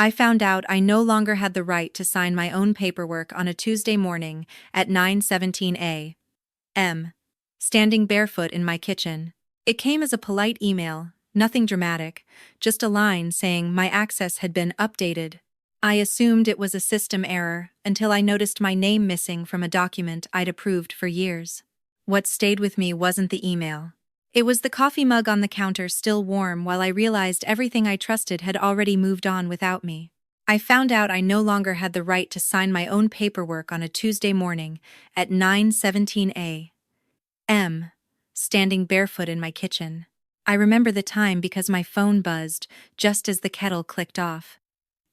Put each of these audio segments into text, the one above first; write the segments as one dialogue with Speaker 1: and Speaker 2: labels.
Speaker 1: I found out I no longer had the right to sign my own paperwork on a Tuesday morning at 9:17 a.m., standing barefoot in my kitchen. It came as a polite email, nothing dramatic, just a line saying my access had been updated. I assumed it was a system error until I noticed my name missing from a document I'd approved for years. What stayed with me wasn't the email. It was the coffee mug on the counter still warm while I realized everything I trusted had already moved on without me. I found out I no longer had the right to sign my own paperwork on a Tuesday morning at 9:17 a.m., standing barefoot in my kitchen. I remember the time because my phone buzzed just as the kettle clicked off.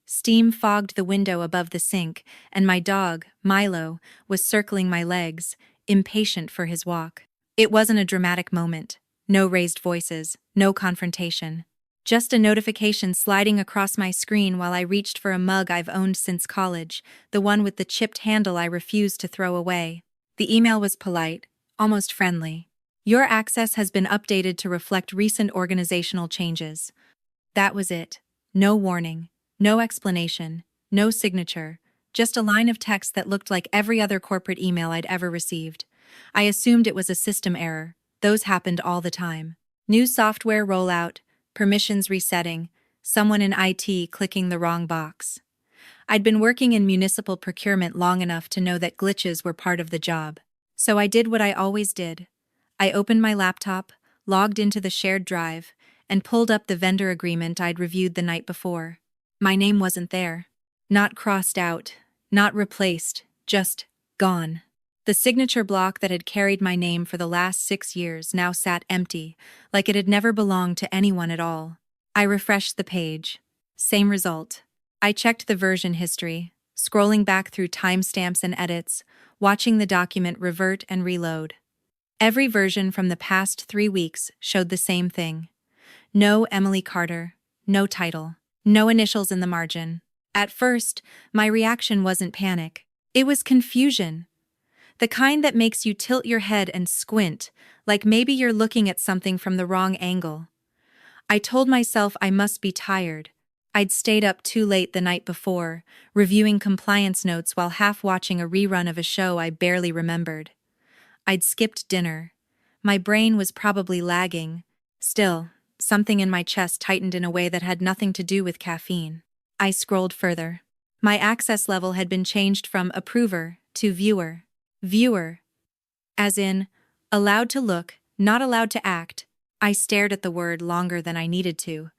Speaker 1: Steam fogged the window above the sink, and my dog, Milo, was circling my legs, impatient for his walk. It wasn't a dramatic moment. No raised voices, no confrontation. Just a notification sliding across my screen while I reached for a mug I've owned since college, the one with the chipped handle I refused to throw away. The email was polite, almost friendly. Your access has been updated to reflect recent organizational changes. That was it. No warning. No explanation, no signature, just a line of text that looked like every other corporate email I'd ever received. I assumed it was a system error. Those happened all the time. New software rollout, permissions resetting, someone in IT clicking the wrong box. I'd been working in municipal procurement long enough to know that glitches were part of the job. So I did what I always did. I opened my laptop, logged into the shared drive, and pulled up the vendor agreement I'd reviewed the night before. My name wasn't there. Not crossed out, not replaced, just gone. The signature block that had carried my name for the last 6 years now sat empty, like it had never belonged to anyone at all. I refreshed the page. Same result. I checked the version history, scrolling back through timestamps and edits, watching the document revert and reload. Every version from the past 3 weeks showed the same thing. No Emily Carter, no title. No initials in the margin. At first, my reaction wasn't panic. It was confusion. The kind that makes you tilt your head and squint, like maybe you're looking at something from the wrong angle. I told myself I must be tired. I'd stayed up too late the night before, reviewing compliance notes while half watching a rerun of a show I barely remembered. I'd skipped dinner. My brain was probably lagging. Still, something in my chest tightened in a way that had nothing to do with caffeine. I scrolled further. My access level had been changed from approver to viewer. Viewer. As in, allowed to look, not allowed to act. I stared at the word longer than I needed to.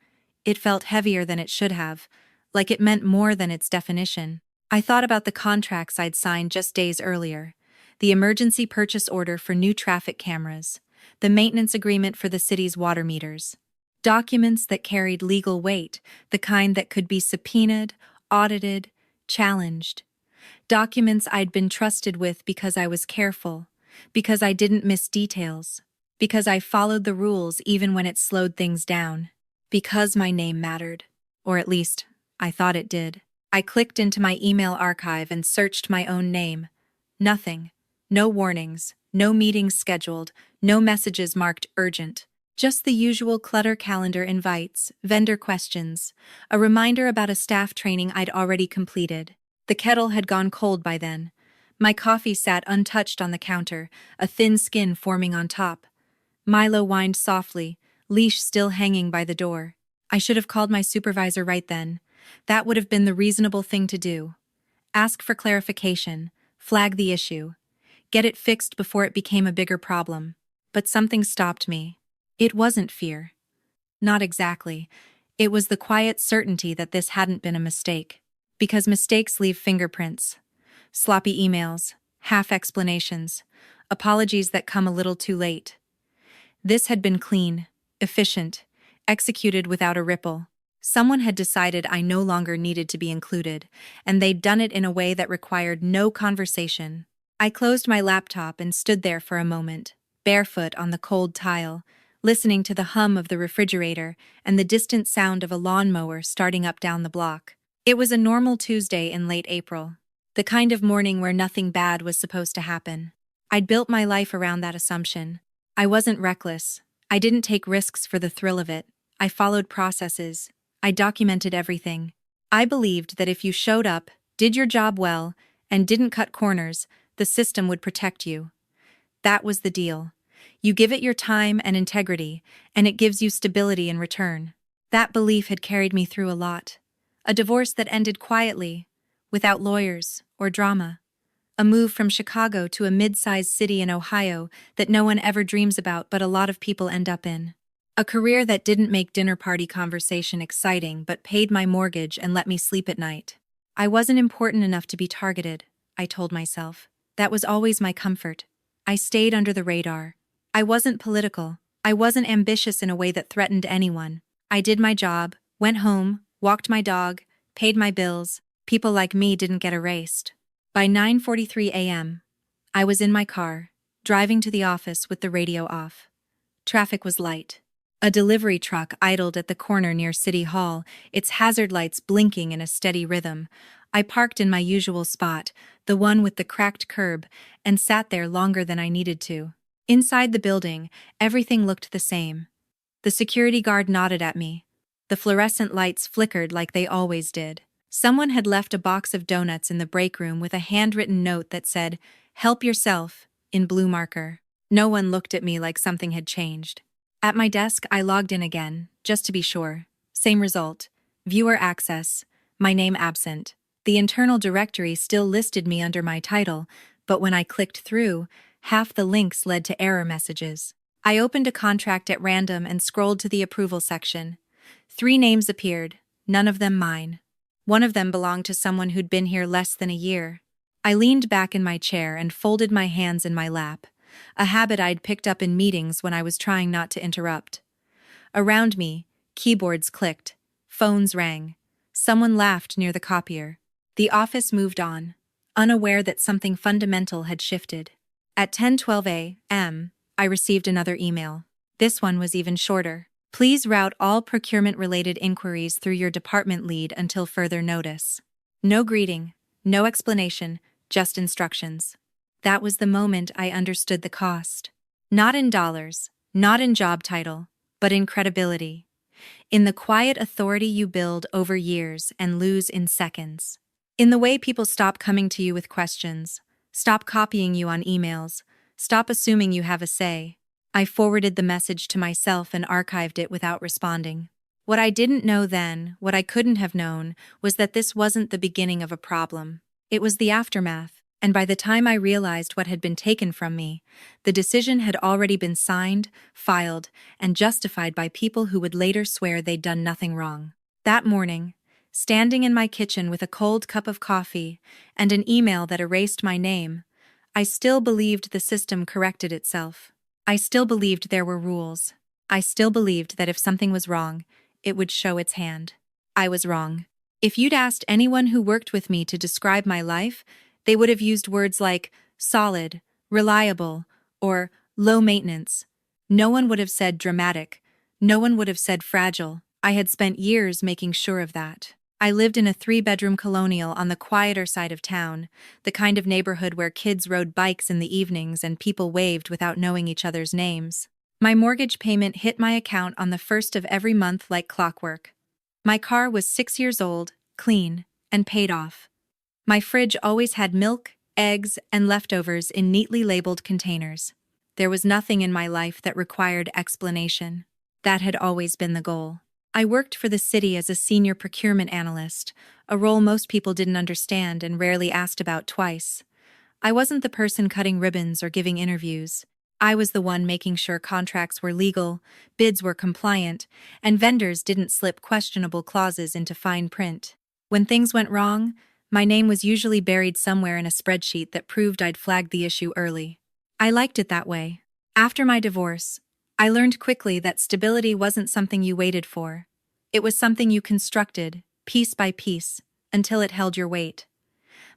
Speaker 1: It felt heavier than it should have, like it meant more than its definition. I thought about the contracts I'd signed just days earlier. The emergency purchase order for new traffic cameras. The maintenance agreement for the city's water meters. Documents that carried legal weight, the kind that could be subpoenaed, audited, challenged. Documents I'd been trusted with because I was careful, because I didn't miss details, because I followed the rules even when it slowed things down, because my name mattered. Or at least, I thought it did. I clicked into my email archive and searched my own name. Nothing. No warnings, no meetings scheduled, no messages marked urgent. Just the usual clutter calendar invites, vendor questions, a reminder about a staff training I'd already completed. The kettle had gone cold by then. My coffee sat untouched on the counter, a thin skin forming on top. Milo whined softly, leash still hanging by the door. I should have called my supervisor right then. That would have been the reasonable thing to do. Ask for clarification, flag the issue, get it fixed before it became a bigger problem. But something stopped me. It wasn't fear. Not exactly. It was the quiet certainty that this hadn't been a mistake. Because mistakes leave fingerprints. Sloppy emails, half explanations, apologies that come a little too late. This had been clean, efficient, executed without a ripple. Someone had decided I no longer needed to be included, and they'd done it in a way that required no conversation. I closed my laptop and stood there for a moment, barefoot on the cold tile, listening to the hum of the refrigerator and the distant sound of a lawnmower starting up down the block. It was a normal Tuesday in late April, the kind of morning where nothing bad was supposed to happen. I'd built my life around that assumption. I wasn't reckless. I didn't take risks for the thrill of it. I followed processes. I documented everything. I believed that if you showed up, did your job well, and didn't cut corners, the system would protect you. That was the deal. You give it your time and integrity, and it gives you stability in return. That belief had carried me through a lot. A divorce that ended quietly, without lawyers or drama. A move from Chicago to a mid-sized city in Ohio that no one ever dreams about but a lot of people end up in. A career that didn't make dinner party conversation exciting but paid my mortgage and let me sleep at night. I wasn't important enough to be targeted, I told myself. That was always my comfort. I stayed under the radar. I wasn't political. I wasn't ambitious in a way that threatened anyone. I did my job, went home, walked my dog, paid my bills. People like me didn't get erased. By 9:43 a.m., I was in my car, driving to the office with the radio off. Traffic was light. A delivery truck idled at the corner near City Hall, its hazard lights blinking in a steady rhythm. I parked in my usual spot, the one with the cracked curb, and sat there longer than I needed to. Inside the building, everything looked the same. The security guard nodded at me. The fluorescent lights flickered like they always did. Someone had left a box of donuts in the break room with a handwritten note that said, "Help yourself," in blue marker. No one looked at me like something had changed. At my desk, I logged in again, just to be sure. Same result. Viewer access. My name absent. The internal directory still listed me under my title, but when I clicked through, half the links led to error messages. I opened a contract at random and scrolled to the approval section. 3 names appeared, none of them mine. One of them belonged to someone who'd been here less than a year. I leaned back in my chair and folded my hands in my lap, a habit I'd picked up in meetings when I was trying not to interrupt. Around me, keyboards clicked, phones rang. Someone laughed near the copier. The office moved on, unaware that something fundamental had shifted. At 10:12 a.m., I received another email. This one was even shorter. Please route all procurement-related inquiries through your department lead until further notice. No greeting, no explanation, just instructions. That was the moment I understood the cost. Not in dollars, not in job title, but in credibility. In the quiet authority you build over years and lose in seconds. In the way people stop coming to you with questions, stop copying you on emails, stop assuming you have a say. I forwarded the message to myself and archived it without responding. What I didn't know then, what I couldn't have known, was that this wasn't the beginning of a problem. It was the aftermath, and by the time I realized what had been taken from me, the decision had already been signed, filed, and justified by people who would later swear they'd done nothing wrong. That morning, standing in my kitchen with a cold cup of coffee and an email that erased my name, I still believed the system corrected itself. I still believed there were rules. I still believed that if something was wrong, it would show its hand. I was wrong. If you'd asked anyone who worked with me to describe my life, they would have used words like solid, reliable, or low maintenance. No one would have said dramatic. No one would have said fragile. I had spent years making sure of that. I lived in a 3-bedroom colonial on the quieter side of town, the kind of neighborhood where kids rode bikes in the evenings and people waved without knowing each other's names. My mortgage payment hit my account on the first of every month like clockwork. My car was 6 years old, clean, and paid off. My fridge always had milk, eggs, and leftovers in neatly labeled containers. There was nothing in my life that required explanation. That had always been the goal. I worked for the city as a senior procurement analyst, a role most people didn't understand and rarely asked about twice. I wasn't the person cutting ribbons or giving interviews. I was the one making sure contracts were legal, bids were compliant, and vendors didn't slip questionable clauses into fine print. When things went wrong, my name was usually buried somewhere in a spreadsheet that proved I'd flagged the issue early. I liked it that way. After my divorce, I learned quickly that stability wasn't something you waited for. It was something you constructed, piece by piece, until it held your weight.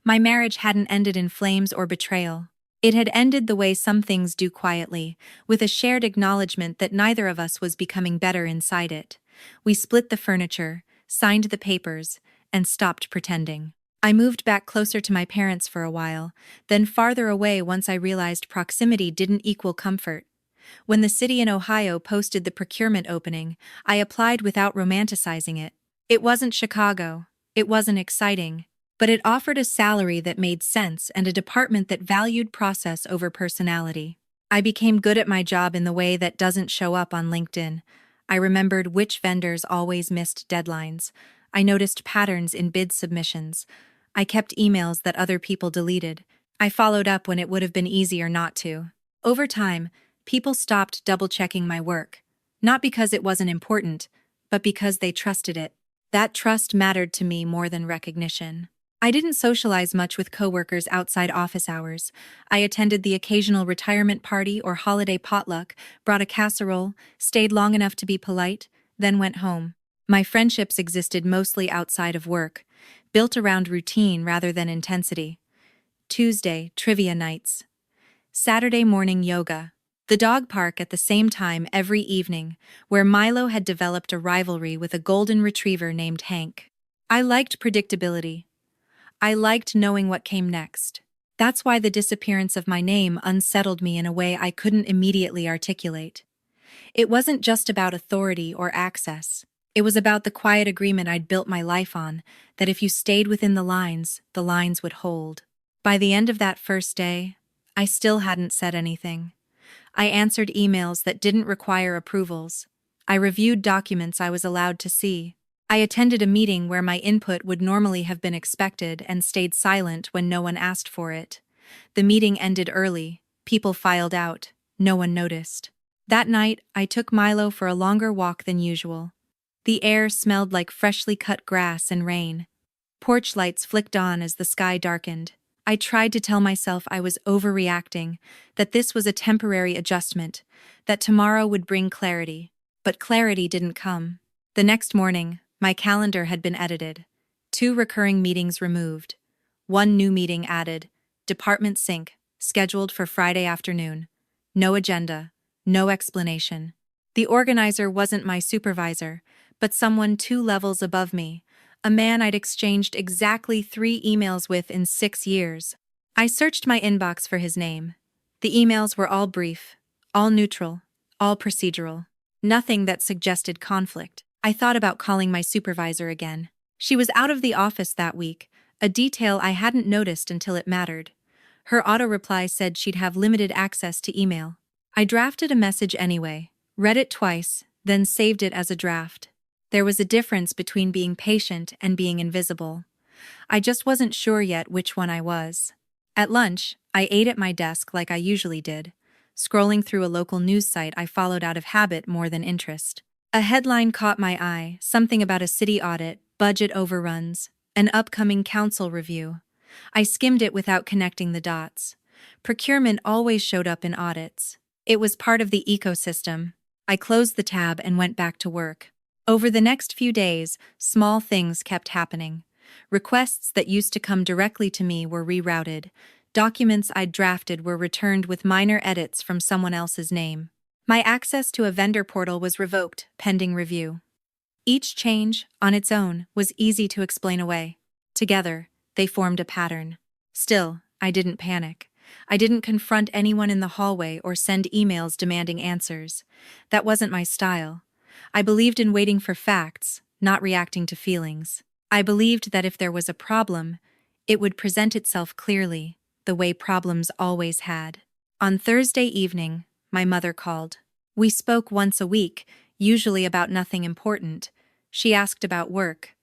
Speaker 1: My marriage hadn't ended in flames or betrayal. It had ended the way some things do quietly, with a shared acknowledgement that neither of us was becoming better inside it. We split the furniture, signed the papers, and stopped pretending. I moved back closer to my parents for a while, then farther away once I realized proximity didn't equal comfort. When the city in Ohio posted the procurement opening, I applied without romanticizing it. It wasn't Chicago. It wasn't exciting, but it offered a salary that made sense and a department that valued process over personality. I became good at my job in the way that doesn't show up on LinkedIn. I remembered which vendors always missed deadlines. I noticed patterns in bid submissions. I kept emails that other people deleted. I followed up when it would have been easier not to. Over time, people stopped double-checking my work. Not because it wasn't important, but because they trusted it. That trust mattered to me more than recognition. I didn't socialize much with coworkers outside office hours. I attended the occasional retirement party or holiday potluck, brought a casserole, stayed long enough to be polite, then went home. My friendships existed mostly outside of work, built around routine rather than intensity. Tuesday, trivia nights. Saturday morning yoga. The dog park at the same time every evening, where Milo had developed a rivalry with a golden retriever named Hank. I liked predictability. I liked knowing what came next. That's why the disappearance of my name unsettled me in a way I couldn't immediately articulate. It wasn't just about authority or access. It was about the quiet agreement I'd built my life on, that if you stayed within the lines would hold. By the end of that first day, I still hadn't said anything. I answered emails that didn't require approvals. I reviewed documents I was allowed to see. I attended a meeting where my input would normally have been expected and stayed silent when no one asked for it. The meeting ended early. People filed out. No one noticed. That night, I took Milo for a longer walk than usual. The air smelled like freshly cut grass and rain. Porch lights flicked on as the sky darkened. I tried to tell myself I was overreacting, that this was a temporary adjustment, that tomorrow would bring clarity. But clarity didn't come. The next morning, my calendar had been edited. 2 recurring meetings removed. 1 new meeting added. Department sync, scheduled for Friday afternoon. No agenda, no explanation. The organizer wasn't my supervisor, but someone 2 levels above me, a man I'd exchanged exactly 3 emails with in 6 years. I searched my inbox for his name. The emails were all brief, all neutral, all procedural. Nothing that suggested conflict. I thought about calling my supervisor again. She was out of the office that week, a detail I hadn't noticed until it mattered. Her auto-reply said she'd have limited access to email. I drafted a message anyway, read it twice, then saved it as a draft. There was a difference between being patient and being invisible. I just wasn't sure yet which one I was. At lunch, I ate at my desk like I usually did, scrolling through a local news site I followed out of habit more than interest. A headline caught my eye, something about a city audit, budget overruns, an upcoming council review. I skimmed it without connecting the dots. Procurement always showed up in audits. It was part of the ecosystem. I closed the tab and went back to work. Over the next few days, small things kept happening. Requests that used to come directly to me were rerouted. Documents I'd drafted were returned with minor edits from someone else's name. My access to a vendor portal was revoked, pending review. Each change, on its own, was easy to explain away. Together, they formed a pattern. Still, I didn't panic. I didn't confront anyone in the hallway or send emails demanding answers. That wasn't my style. I believed in waiting for facts, not reacting to feelings. I believed that if there was a problem, it would present itself clearly, the way problems always had. On Thursday evening, my mother called. We spoke once a week, usually about nothing important. She asked about work.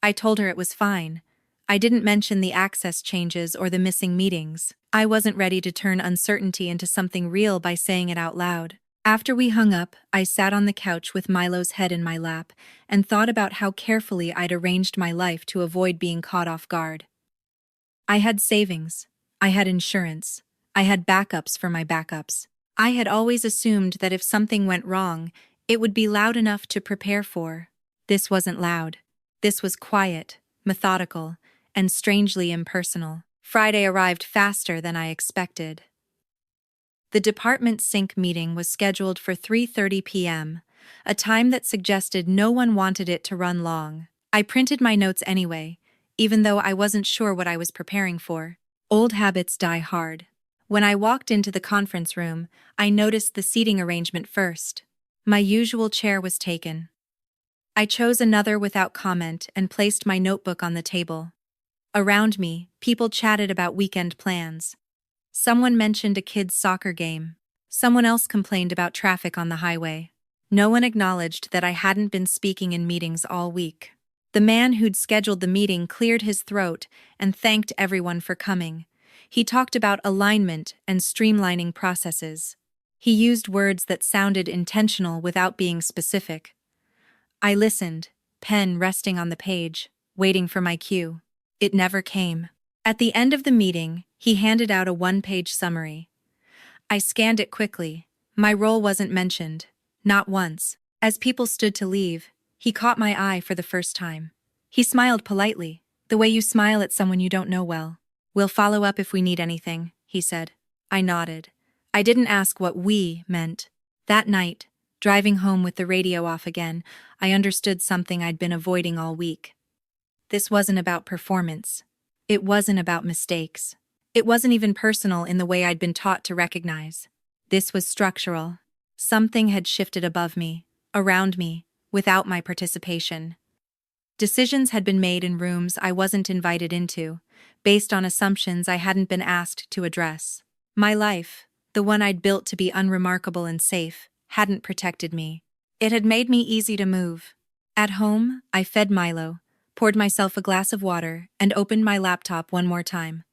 Speaker 1: I told her it was fine. I didn't mention the access changes or the missing meetings. I wasn't ready to turn uncertainty into something real by saying it out loud. After we hung up, I sat on the couch with Milo's head in my lap and thought about how carefully I'd arranged my life to avoid being caught off guard. I had savings. I had insurance. I had backups for my backups. I had always assumed that if something went wrong, it would be loud enough to prepare for. This wasn't loud. This was quiet, methodical, and strangely impersonal. Friday arrived faster than I expected. The department sync meeting was scheduled for 3:30 p.m., a time that suggested no one wanted it to run long. I printed my notes anyway, even though I wasn't sure what I was preparing for. Old habits die hard. When I walked into the conference room, I noticed the seating arrangement first. My usual chair was taken. I chose another without comment and placed my notebook on the table. Around me, people chatted about weekend plans. Someone mentioned a kid's soccer game. Someone else complained about traffic on the highway. No one acknowledged that I hadn't been speaking in meetings all week. The man who'd scheduled the meeting cleared his throat and thanked everyone for coming. He talked about alignment and streamlining processes. He used words that sounded intentional without being specific. I listened, pen resting on the page, waiting for my cue. It never came. At the end of the meeting, he handed out a one-page summary. I scanned it quickly. My role wasn't mentioned. Not once. As people stood to leave, he caught my eye for the first time. He smiled politely, the way you smile at someone you don't know well. "We'll follow up if we need anything," he said. I nodded. I didn't ask what "we" meant. That night, driving home with the radio off again, I understood something I'd been avoiding all week. This wasn't about performance. It wasn't about mistakes. It wasn't even personal in the way I'd been taught to recognize. This was structural. Something had shifted above me, around me, without my participation. Decisions had been made in rooms I wasn't invited into, based on assumptions I hadn't been asked to address. My life, the one I'd built to be unremarkable and safe, hadn't protected me. It had made me easy to move. At home, I fed Milo, poured myself a glass of water, and opened my laptop one more time.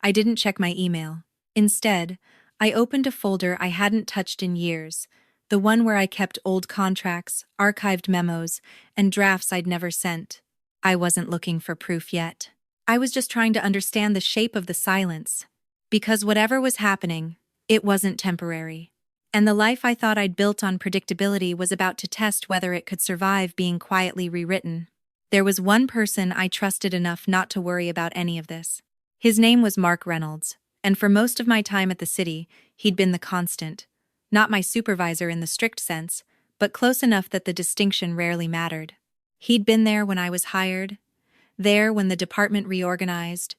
Speaker 1: I didn't check my email. Instead, I opened a folder I hadn't touched in years, the one where I kept old contracts, archived memos, and drafts I'd never sent. I wasn't looking for proof yet. I was just trying to understand the shape of the silence. Because whatever was happening, it wasn't temporary. And the life I thought I'd built on predictability was about to test whether it could survive being quietly rewritten. There was one person I trusted enough not to worry about any of this. His name was Mark Reynolds, and for most of my time at the city, he'd been the constant. Not my supervisor in the strict sense, but close enough that the distinction rarely mattered. He'd been there when I was hired, there when the department reorganized,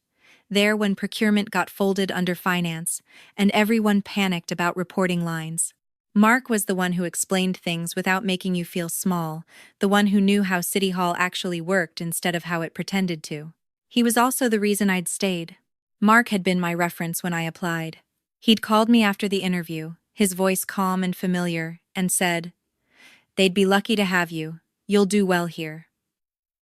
Speaker 1: there when procurement got folded under finance, and everyone panicked about reporting lines. Mark was the one who explained things without making you feel small, the one who knew how City Hall actually worked instead of how it pretended to. He was also the reason I'd stayed. Mark had been my reference when I applied. He'd called me after the interview, his voice calm and familiar, and said, "They'd be lucky to have you. You'll do well here."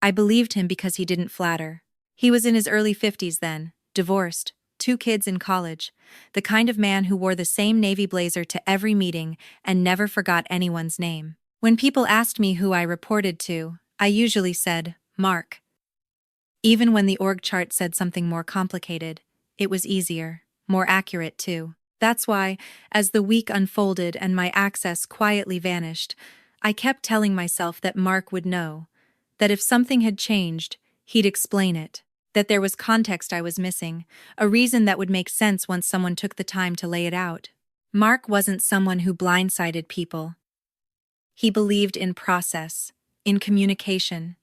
Speaker 1: I believed him because he didn't flatter. He was in his early 50s then, divorced, 2 kids in college, the kind of man who wore the same navy blazer to every meeting and never forgot anyone's name. When people asked me who I reported to, I usually said, "Mark." Even when the org chart said something more complicated, it was easier, more accurate too. That's why, as the week unfolded and my access quietly vanished, I kept telling myself that Mark would know, that if something had changed, he'd explain it, that there was context I was missing, a reason that would make sense once someone took the time to lay it out. Mark wasn't someone who blindsided people. He believed in process, in communication,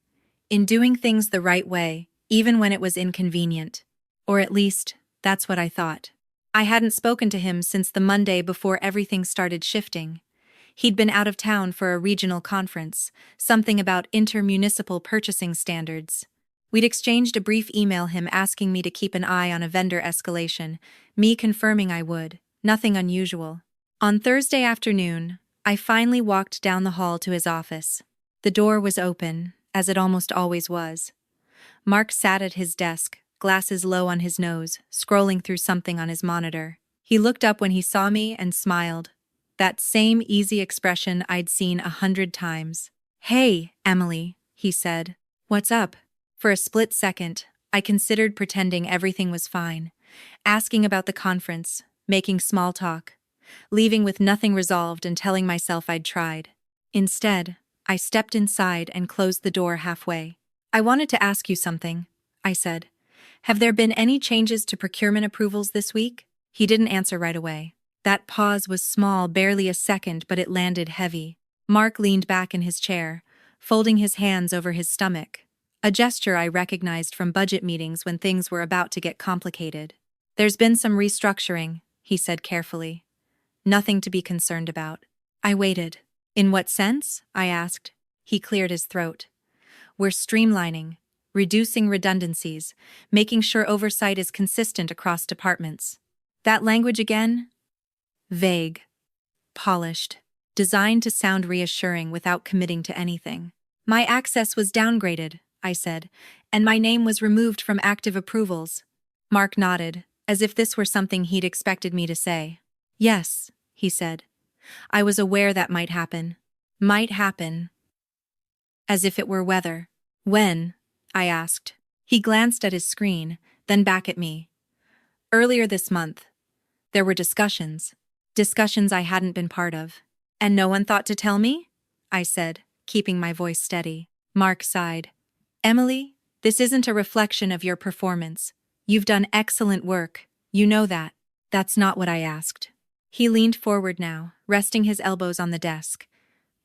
Speaker 1: in doing things the right way, even when it was inconvenient. Or at least, that's what I thought. I hadn't spoken to him since the Monday before everything started shifting. He'd been out of town for a regional conference, something about intermunicipal purchasing standards. We'd exchanged a brief email, him asking me to keep an eye on a vendor escalation, me confirming I would, nothing unusual. On Thursday afternoon, I finally walked down the hall to his office. The door was open, as it almost always was. Mark sat at his desk, glasses low on his nose, scrolling through something on his monitor. He looked up when he saw me and smiled. That same easy expression I'd seen 100 times. "Hey, Emily," he said. "What's up?" For a split second, I considered pretending everything was fine, asking about the conference, making small talk, leaving with nothing resolved and telling myself I'd tried. Instead, I stepped inside and closed the door halfway. "I wanted to ask you something," I said. "Have there been any changes to procurement approvals this week?" He didn't answer right away. That pause was small, barely a second, but it landed heavy. Mark leaned back in his chair, folding his hands over his stomach, a gesture I recognized from budget meetings when things were about to get complicated. "There's been some restructuring," he said carefully. "Nothing to be concerned about." I waited. "In what sense?" I asked. He cleared his throat. We're streamlining, reducing redundancies, making sure oversight is consistent across departments. That language again? Vague, polished, designed to sound reassuring without committing to anything. My access was downgraded, I said, and my name was removed from active approvals. Mark nodded, as if this were something he'd expected me to say. Yes, he said. I was aware that might happen. Might happen. As if it were weather. When? I asked. He glanced at his screen, then back at me. Earlier this month. There were discussions. Discussions I hadn't been part of. And no one thought to tell me? I said, keeping my voice steady. Mark sighed. Emily, this isn't a reflection of your performance. You've done excellent work. You know that. That's not what I asked. He leaned forward now, resting his elbows on the desk.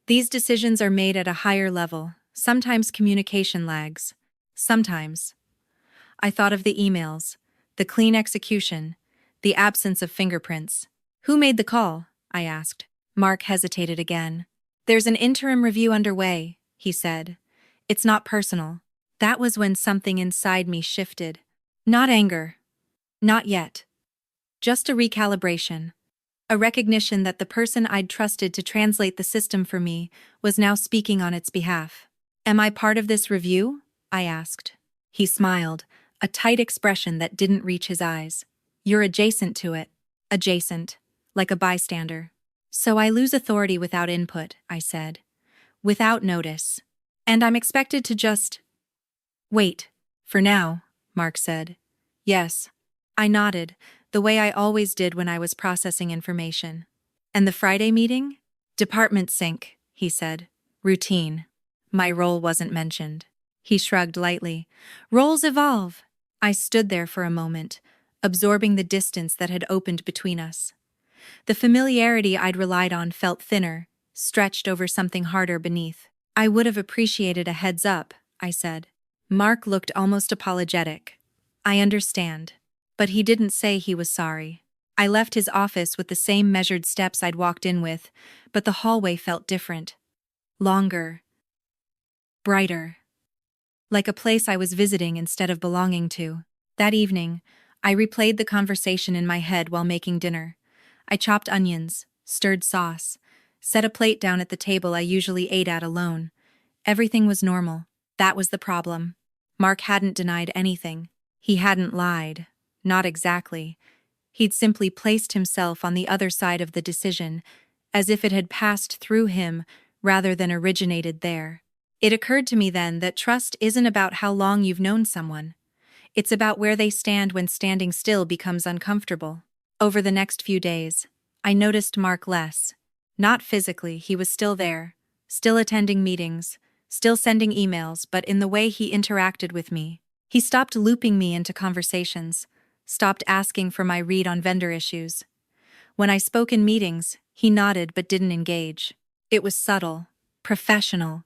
Speaker 1: These decisions are made at a higher level. Sometimes communication lags. Sometimes. I thought of the emails, the clean execution, the absence of fingerprints. Who made the call? I asked. Mark hesitated again. There's an interim review underway, he said. It's not personal. That was when something inside me shifted. Not anger. Not yet. Just a recalibration. A recognition that the person I'd trusted to translate the system for me was now speaking on its behalf. Am I part of this review? I asked. He smiled, a tight expression that didn't reach his eyes. You're adjacent to it. Adjacent. Like a bystander. So I lose authority without input, I said. Without notice. And I'm expected to just... Wait. For now, Mark said. Yes. I nodded, the way I always did when I was processing information. And the Friday meeting? Department sync, he said. Routine. My role wasn't mentioned. He shrugged lightly. Roles evolve. I stood there for a moment, absorbing the distance that had opened between us. The familiarity I'd relied on felt thinner, stretched over something harder beneath. I would have appreciated a heads up, I said. Mark looked almost apologetic. I understand. But he didn't say he was sorry. I left his office with the same measured steps I'd walked in with, but the hallway felt different. Longer. Brighter. Like a place I was visiting instead of belonging to. That evening, I replayed the conversation in my head while making dinner. I chopped onions, stirred sauce, set a plate down at the table I usually ate at alone. Everything was normal. That was the problem. Mark hadn't denied anything. He hadn't lied. Not exactly. He'd simply placed himself on the other side of the decision, as if it had passed through him rather than originated there. It occurred to me then that trust isn't about how long you've known someone. It's about where they stand when standing still becomes uncomfortable. Over the next few days, I noticed Mark less. Not physically, he was still there, still attending meetings, still sending emails, but in the way he interacted with me. He stopped looping me into conversations, stopped asking for my read on vendor issues. When I spoke in meetings, he nodded but didn't engage. It was subtle, professional,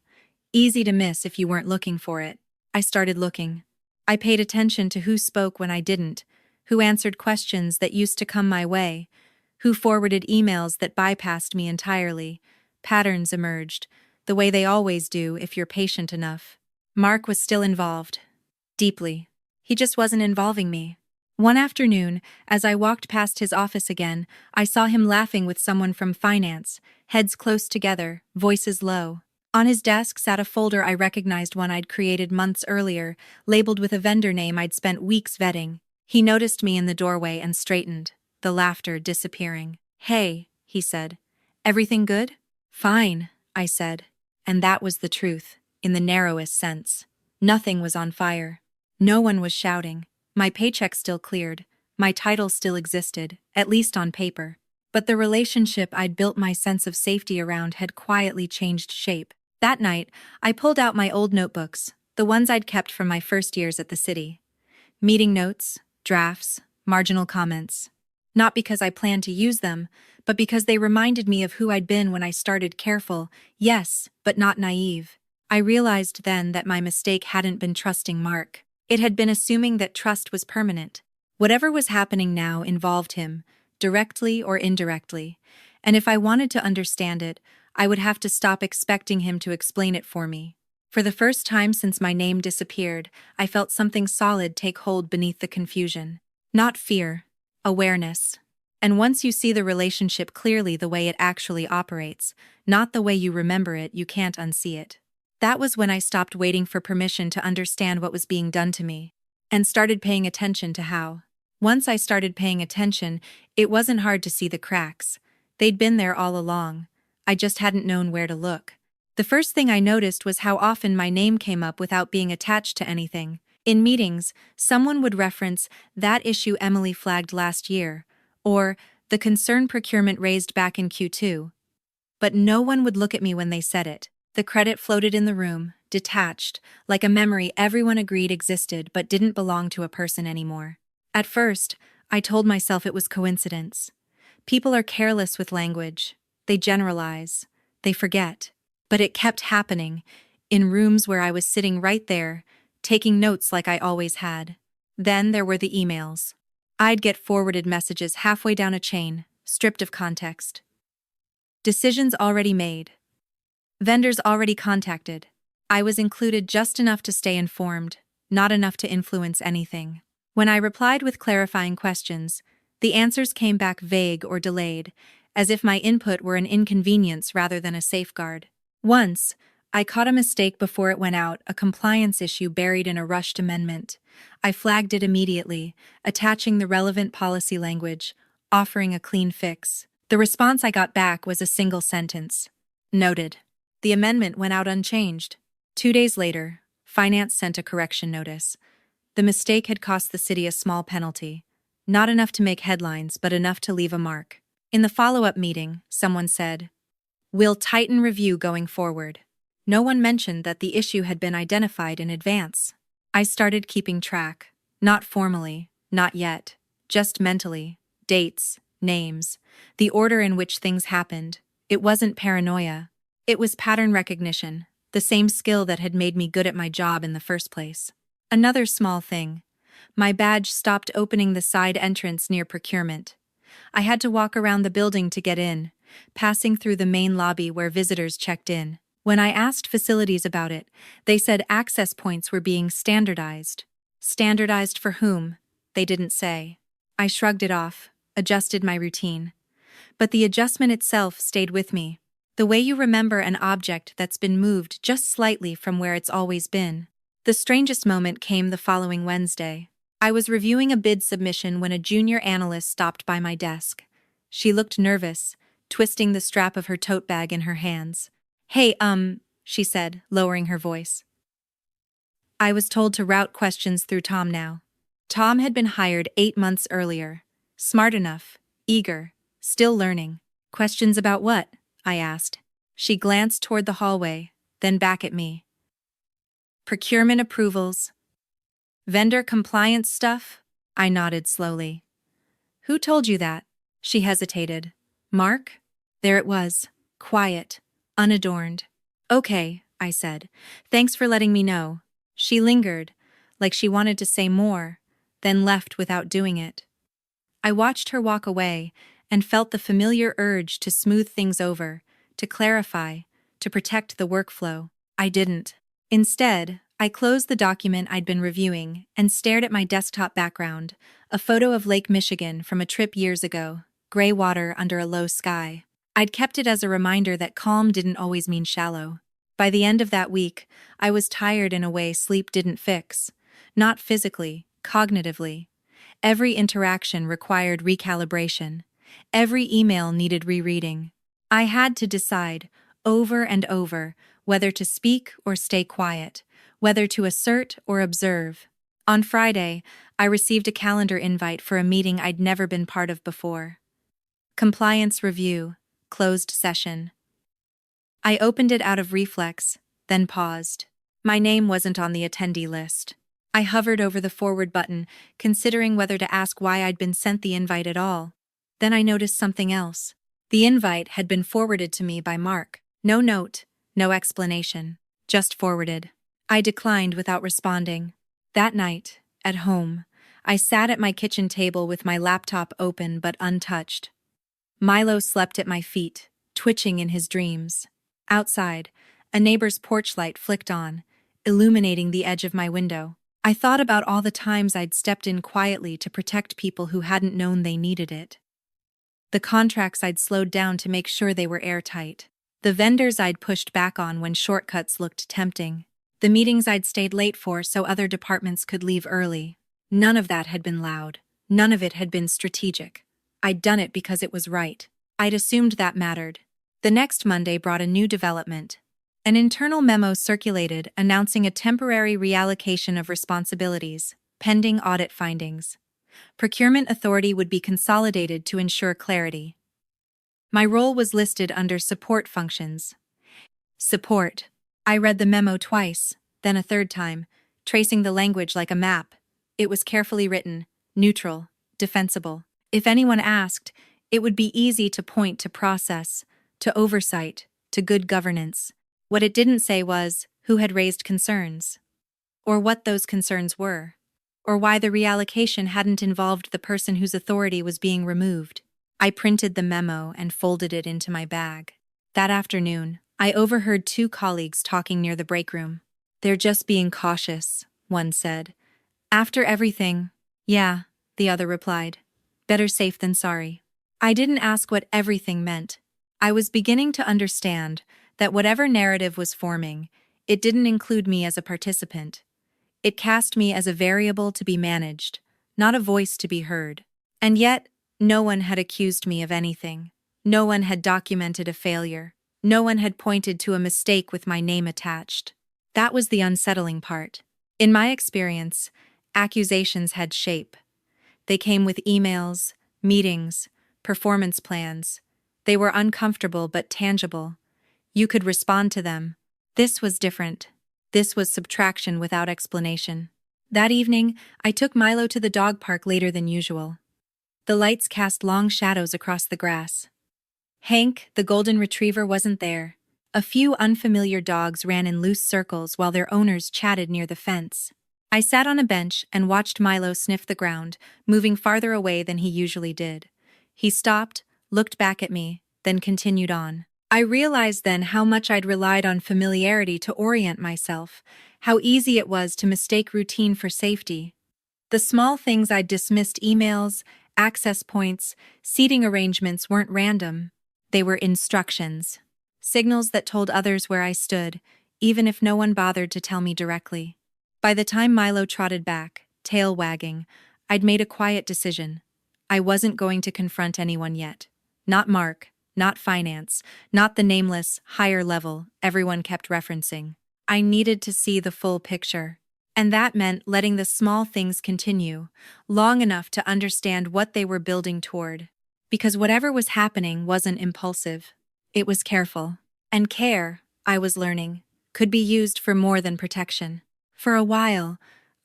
Speaker 1: easy to miss if you weren't looking for it. I started looking. I paid attention to who spoke when I didn't, who answered questions that used to come my way, who forwarded emails that bypassed me entirely. Patterns emerged, the way they always do if you're patient enough. Mark was still involved. Deeply. He just wasn't involving me. One afternoon, as I walked past his office again, I saw him laughing with someone from finance, heads close together, voices low. On his desk sat a folder I recognized, one I'd created months earlier, labeled with a vendor name I'd spent weeks vetting. He noticed me in the doorway and straightened, the laughter disappearing. Hey, he said. Everything good? Fine, I said. And that was the truth, in the narrowest sense. Nothing was on fire. No one was shouting. My paycheck still cleared. My title still existed, at least on paper. But the relationship I'd built my sense of safety around had quietly changed shape. That night, I pulled out my old notebooks, the ones I'd kept from my first years at the city. Meeting notes, drafts, marginal comments. Not because I planned to use them, but because they reminded me of who I'd been when I started, careful, yes, but not naive. I realized then that my mistake hadn't been trusting Mark. It had been assuming that trust was permanent. Whatever was happening now involved him, directly or indirectly, and if I wanted to understand it, I would have to stop expecting him to explain it for me. For the first time since my name disappeared, I felt something solid take hold beneath the confusion. Not fear, awareness. And once you see the relationship clearly the way it actually operates, not the way you remember it, you can't unsee it. That was when I stopped waiting for permission to understand what was being done to me, and started paying attention to how. Once I started paying attention, it wasn't hard to see the cracks. They'd been there all along. I just hadn't known where to look. The first thing I noticed was how often my name came up without being attached to anything. In meetings, someone would reference that issue Emily flagged last year, or the concern procurement raised back in Q2. But no one would look at me when they said it. The credit floated in the room, detached, like a memory everyone agreed existed but didn't belong to a person anymore. At first, I told myself it was coincidence. People are careless with language. They generalize. They forget. But it kept happening, in rooms where I was sitting right there, taking notes like I always had. Then there were the emails. I'd get forwarded messages halfway down a chain, stripped of context. Decisions already made. Vendors already contacted. I was included just enough to stay informed, not enough to influence anything. When I replied with clarifying questions, the answers came back vague or delayed, as if my input were an inconvenience rather than a safeguard. Once, I caught a mistake before it went out, a compliance issue buried in a rushed amendment. I flagged it immediately, attaching the relevant policy language, offering a clean fix. The response I got back was a single sentence. Noted. The amendment went out unchanged. 2 days later, Finance sent a correction notice. The mistake had cost the city a small penalty. Not enough to make headlines, but enough to leave a mark. In the follow-up meeting, someone said, "We'll tighten review going forward." No one mentioned that the issue had been identified in advance. I started keeping track. Not formally, not yet. Just mentally. Dates, names, the order in which things happened. It wasn't paranoia. It was pattern recognition, the same skill that had made me good at my job in the first place. Another small thing. My badge stopped opening the side entrance near procurement. I had to walk around the building to get in, passing through the main lobby where visitors checked in. When I asked facilities about it, they said access points were being standardized. Standardized for whom? They didn't say. I shrugged it off, adjusted my routine. But the adjustment itself stayed with me. The way you remember an object that's been moved just slightly from where it's always been. The strangest moment came the following Wednesday. I was reviewing a bid submission when a junior analyst stopped by my desk. She looked nervous, twisting the strap of her tote bag in her hands. "Hey, she said, lowering her voice. I was told to route questions through Tom now. Tom had been hired 8 months earlier. Smart enough, eager, still learning. Questions about what? I asked. She glanced toward the hallway, then back at me. Procurement approvals. Vendor compliance stuff? I nodded slowly. Who told you that? She hesitated. Mark? There it was, quiet, unadorned. Okay, I said. Thanks for letting me know. She lingered, like she wanted to say more, then left without doing it. I watched her walk away and felt the familiar urge to smooth things over, to clarify, to protect the workflow. I didn't. Instead, I closed the document I'd been reviewing and stared at my desktop background, a photo of Lake Michigan from a trip years ago, gray water under a low sky. I'd kept it as a reminder that calm didn't always mean shallow. By the end of that week, I was tired in a way sleep didn't fix. Not physically, cognitively. Every interaction required recalibration. Every email needed rereading. I had to decide, over and over, whether to speak or stay quiet, whether to assert or observe. On Friday, I received a calendar invite for a meeting I'd never been part of before. Compliance review, closed session. I opened it out of reflex, then paused. My name wasn't on the attendee list. I hovered over the forward button, considering whether to ask why I'd been sent the invite at all. Then I noticed something else. The invite had been forwarded to me by Mark. No note, no explanation, just forwarded. I declined without responding. That night, at home, I sat at my kitchen table with my laptop open but untouched. Milo slept at my feet, twitching in his dreams. Outside, a neighbor's porch light flicked on, illuminating the edge of my window. I thought about all the times I'd stepped in quietly to protect people who hadn't known they needed it. The contracts I'd slowed down to make sure they were airtight. The vendors I'd pushed back on when shortcuts looked tempting. The meetings I'd stayed late for so other departments could leave early. None of that had been loud. None of it had been strategic. I'd done it because it was right. I'd assumed that mattered. The next Monday brought a new development. An internal memo circulated announcing a temporary reallocation of responsibilities, pending audit findings. Procurement authority would be consolidated to ensure clarity. My role was listed under support functions. Support. I read the memo twice, then a third time, tracing the language like a map. It was carefully written, neutral, defensible. If anyone asked, it would be easy to point to process, to oversight, to good governance. What it didn't say was who had raised concerns, or what those concerns were, or why the reallocation hadn't involved the person whose authority was being removed. I printed the memo and folded it into my bag. That afternoon, I overheard two colleagues talking near the break room. "They're just being cautious," one said. "After everything." "Yeah," the other replied. "Better safe than sorry." I didn't ask what everything meant. I was beginning to understand that whatever narrative was forming, it didn't include me as a participant. It cast me as a variable to be managed, not a voice to be heard. And yet, no one had accused me of anything. No one had documented a failure. No one had pointed to a mistake with my name attached. That was the unsettling part. In my experience, accusations had shape. They came with emails, meetings, performance plans. They were uncomfortable but tangible. You could respond to them. This was different. This was subtraction without explanation. That evening, I took Milo to the dog park later than usual. The lights cast long shadows across the grass. Hank, the golden retriever, wasn't there. A few unfamiliar dogs ran in loose circles while their owners chatted near the fence. I sat on a bench and watched Milo sniff the ground, moving farther away than he usually did. He stopped, looked back at me, then continued on. I realized then how much I'd relied on familiarity to orient myself, how easy it was to mistake routine for safety. The small things I'd dismissed: emails, access points, seating arrangements, weren't random. They were instructions. Signals that told others where I stood, even if no one bothered to tell me directly. By the time Milo trotted back, tail wagging, I'd made a quiet decision. I wasn't going to confront anyone yet. Not Mark, not finance, not the nameless, higher level everyone kept referencing. I needed to see the full picture. And that meant letting the small things continue, long enough to understand what they were building toward. Because whatever was happening wasn't impulsive. It was careful. And care, I was learning, could be used for more than protection. For a while,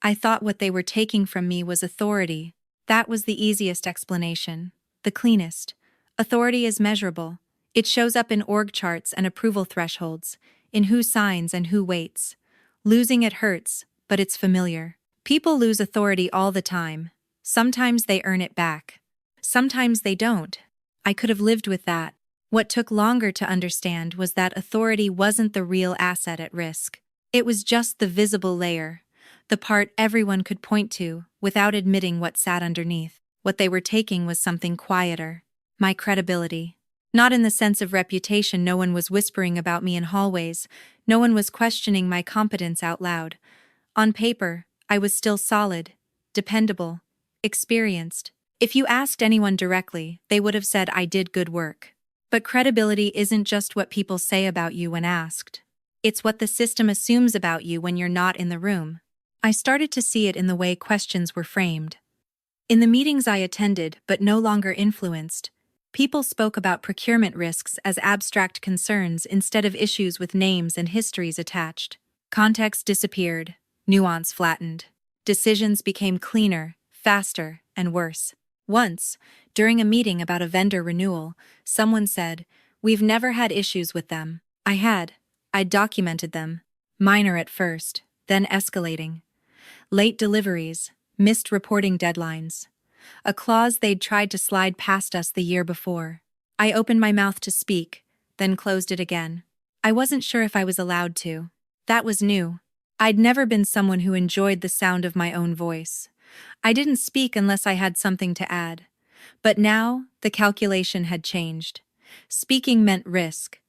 Speaker 1: I thought what they were taking from me was authority. That was the easiest explanation, the cleanest. Authority is measurable. It shows up in org charts and approval thresholds, in who signs and who waits. Losing it hurts, but it's familiar. People lose authority all the time. Sometimes they earn it back. Sometimes they don't. I could have lived with that. What took longer to understand was that authority wasn't the real asset at risk. It was just the visible layer, the part everyone could point to without admitting what sat underneath. What they were taking was something quieter. My credibility. Not in the sense of reputation. No one was whispering about me in hallways. No one was questioning my competence out loud. On paper, I was still solid, dependable, experienced. If you asked anyone directly, they would have said I did good work. But credibility isn't just what people say about you when asked. It's what the system assumes about you when you're not in the room. I started to see it in the way questions were framed. In the meetings I attended but no longer influenced, people spoke about procurement risks as abstract concerns instead of issues with names and histories attached. Context disappeared, nuance flattened. Decisions became cleaner, faster, and worse. Once, during a meeting about a vendor renewal, someone said, "We've never had issues with them." I had. I'd documented them. Minor at first, then escalating. Late deliveries, missed reporting deadlines. A clause they'd tried to slide past us the year before. I opened my mouth to speak, then closed it again. I wasn't sure if I was allowed to. That was new. I'd never been someone who enjoyed the sound of my own voice. I didn't speak unless I had something to add. But now, the calculation had changed. Speaking meant risk.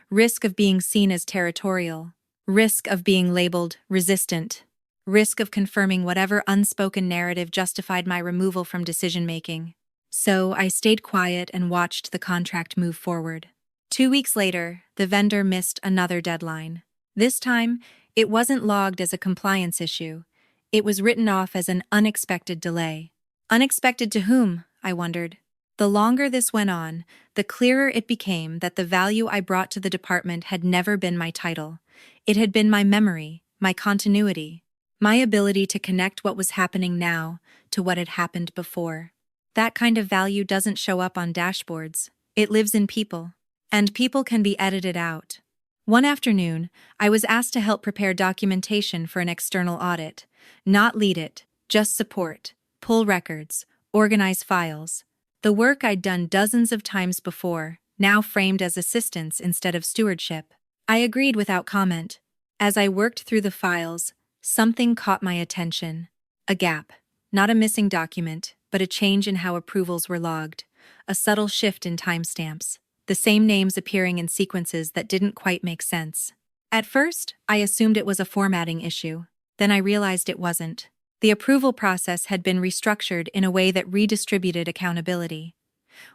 Speaker 1: Risk of being seen as territorial. Risk of being labeled resistant. Risk of confirming whatever unspoken narrative justified my removal from decision-making. So I stayed quiet and watched the contract move forward. 2 weeks later, the vendor missed another deadline. This time, it wasn't logged as a compliance issue. It was written off as an unexpected delay. Unexpected to whom? I wondered. The longer this went on, the clearer it became that the value I brought to the department had never been my title. It had been my memory, my continuity, my ability to connect what was happening now to what had happened before. That kind of value doesn't show up on dashboards. It lives in people. And people can be edited out. One afternoon, I was asked to help prepare documentation for an external audit. Not lead it, just support, pull records, organize files. The work I'd done dozens of times before, now framed as assistance instead of stewardship. I agreed without comment. As I worked through the files, something caught my attention. A gap. Not a missing document, but a change in how approvals were logged. A subtle shift in timestamps. The same names appearing in sequences that didn't quite make sense. At first, I assumed it was a formatting issue. Then I realized it wasn't. The approval process had been restructured in a way that redistributed accountability.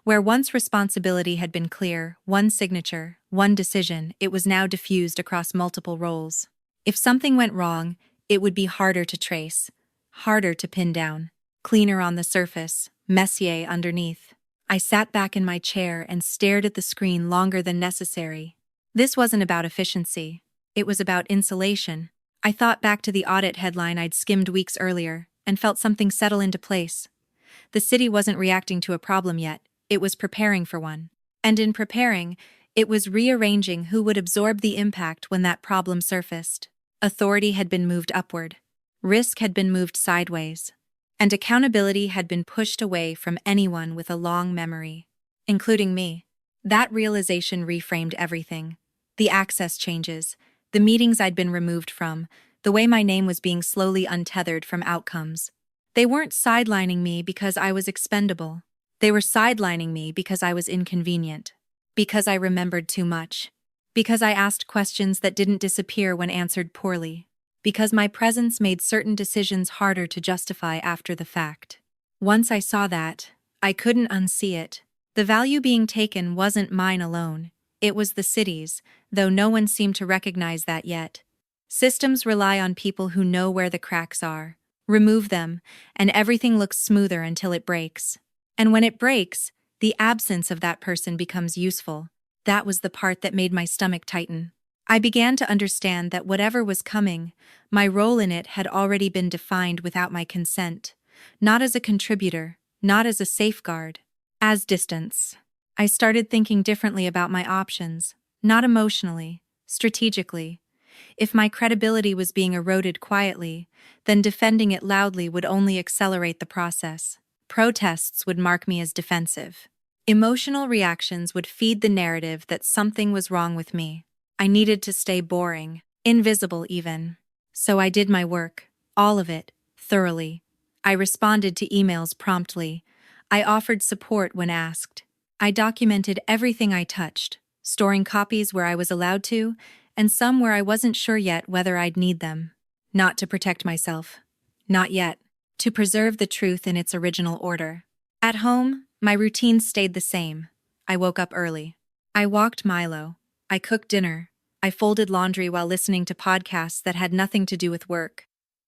Speaker 1: Where once responsibility had been clear, one signature, one decision, it was now diffused across multiple roles. If something went wrong, it would be harder to trace, harder to pin down, cleaner on the surface, messier underneath. I sat back in my chair and stared at the screen longer than necessary. This wasn't about efficiency. It was about insulation. I thought back to the audit headline I'd skimmed weeks earlier and felt something settle into place. The city wasn't reacting to a problem yet, it was preparing for one. And in preparing, it was rearranging who would absorb the impact when that problem surfaced. Authority had been moved upward. Risk had been moved sideways. And accountability had been pushed away from anyone with a long memory, including me. That realization reframed everything. The access changes, the meetings I'd been removed from, the way my name was being slowly untethered from outcomes. They weren't sidelining me because I was expendable. They were sidelining me because I was inconvenient. Because I remembered too much. Because I asked questions that didn't disappear when answered poorly. Because my presence made certain decisions harder to justify after the fact. Once I saw that, I couldn't unsee it. The value being taken wasn't mine alone. It was the city's, though no one seemed to recognize that yet. Systems rely on people who know where the cracks are. Remove them, and everything looks smoother until it breaks. And when it breaks, the absence of that person becomes useful. That was the part that made my stomach tighten. I began to understand that whatever was coming, my role in it had already been defined without my consent. Not as a contributor, not as a safeguard, as distance. I started thinking differently about my options, not emotionally, strategically. If my credibility was being eroded quietly, then defending it loudly would only accelerate the process. Protests would mark me as defensive. Emotional reactions would feed the narrative that something was wrong with me. I needed to stay boring, invisible even. So I did my work, all of it, thoroughly. I responded to emails promptly. I offered support when asked. I documented everything I touched, storing copies where I was allowed to, and some where I wasn't sure yet whether I'd need them. Not to protect myself. Not yet. To preserve the truth in its original order. At home, my routine stayed the same. I woke up early. I walked Milo. I cooked dinner. I folded laundry while listening to podcasts that had nothing to do with work.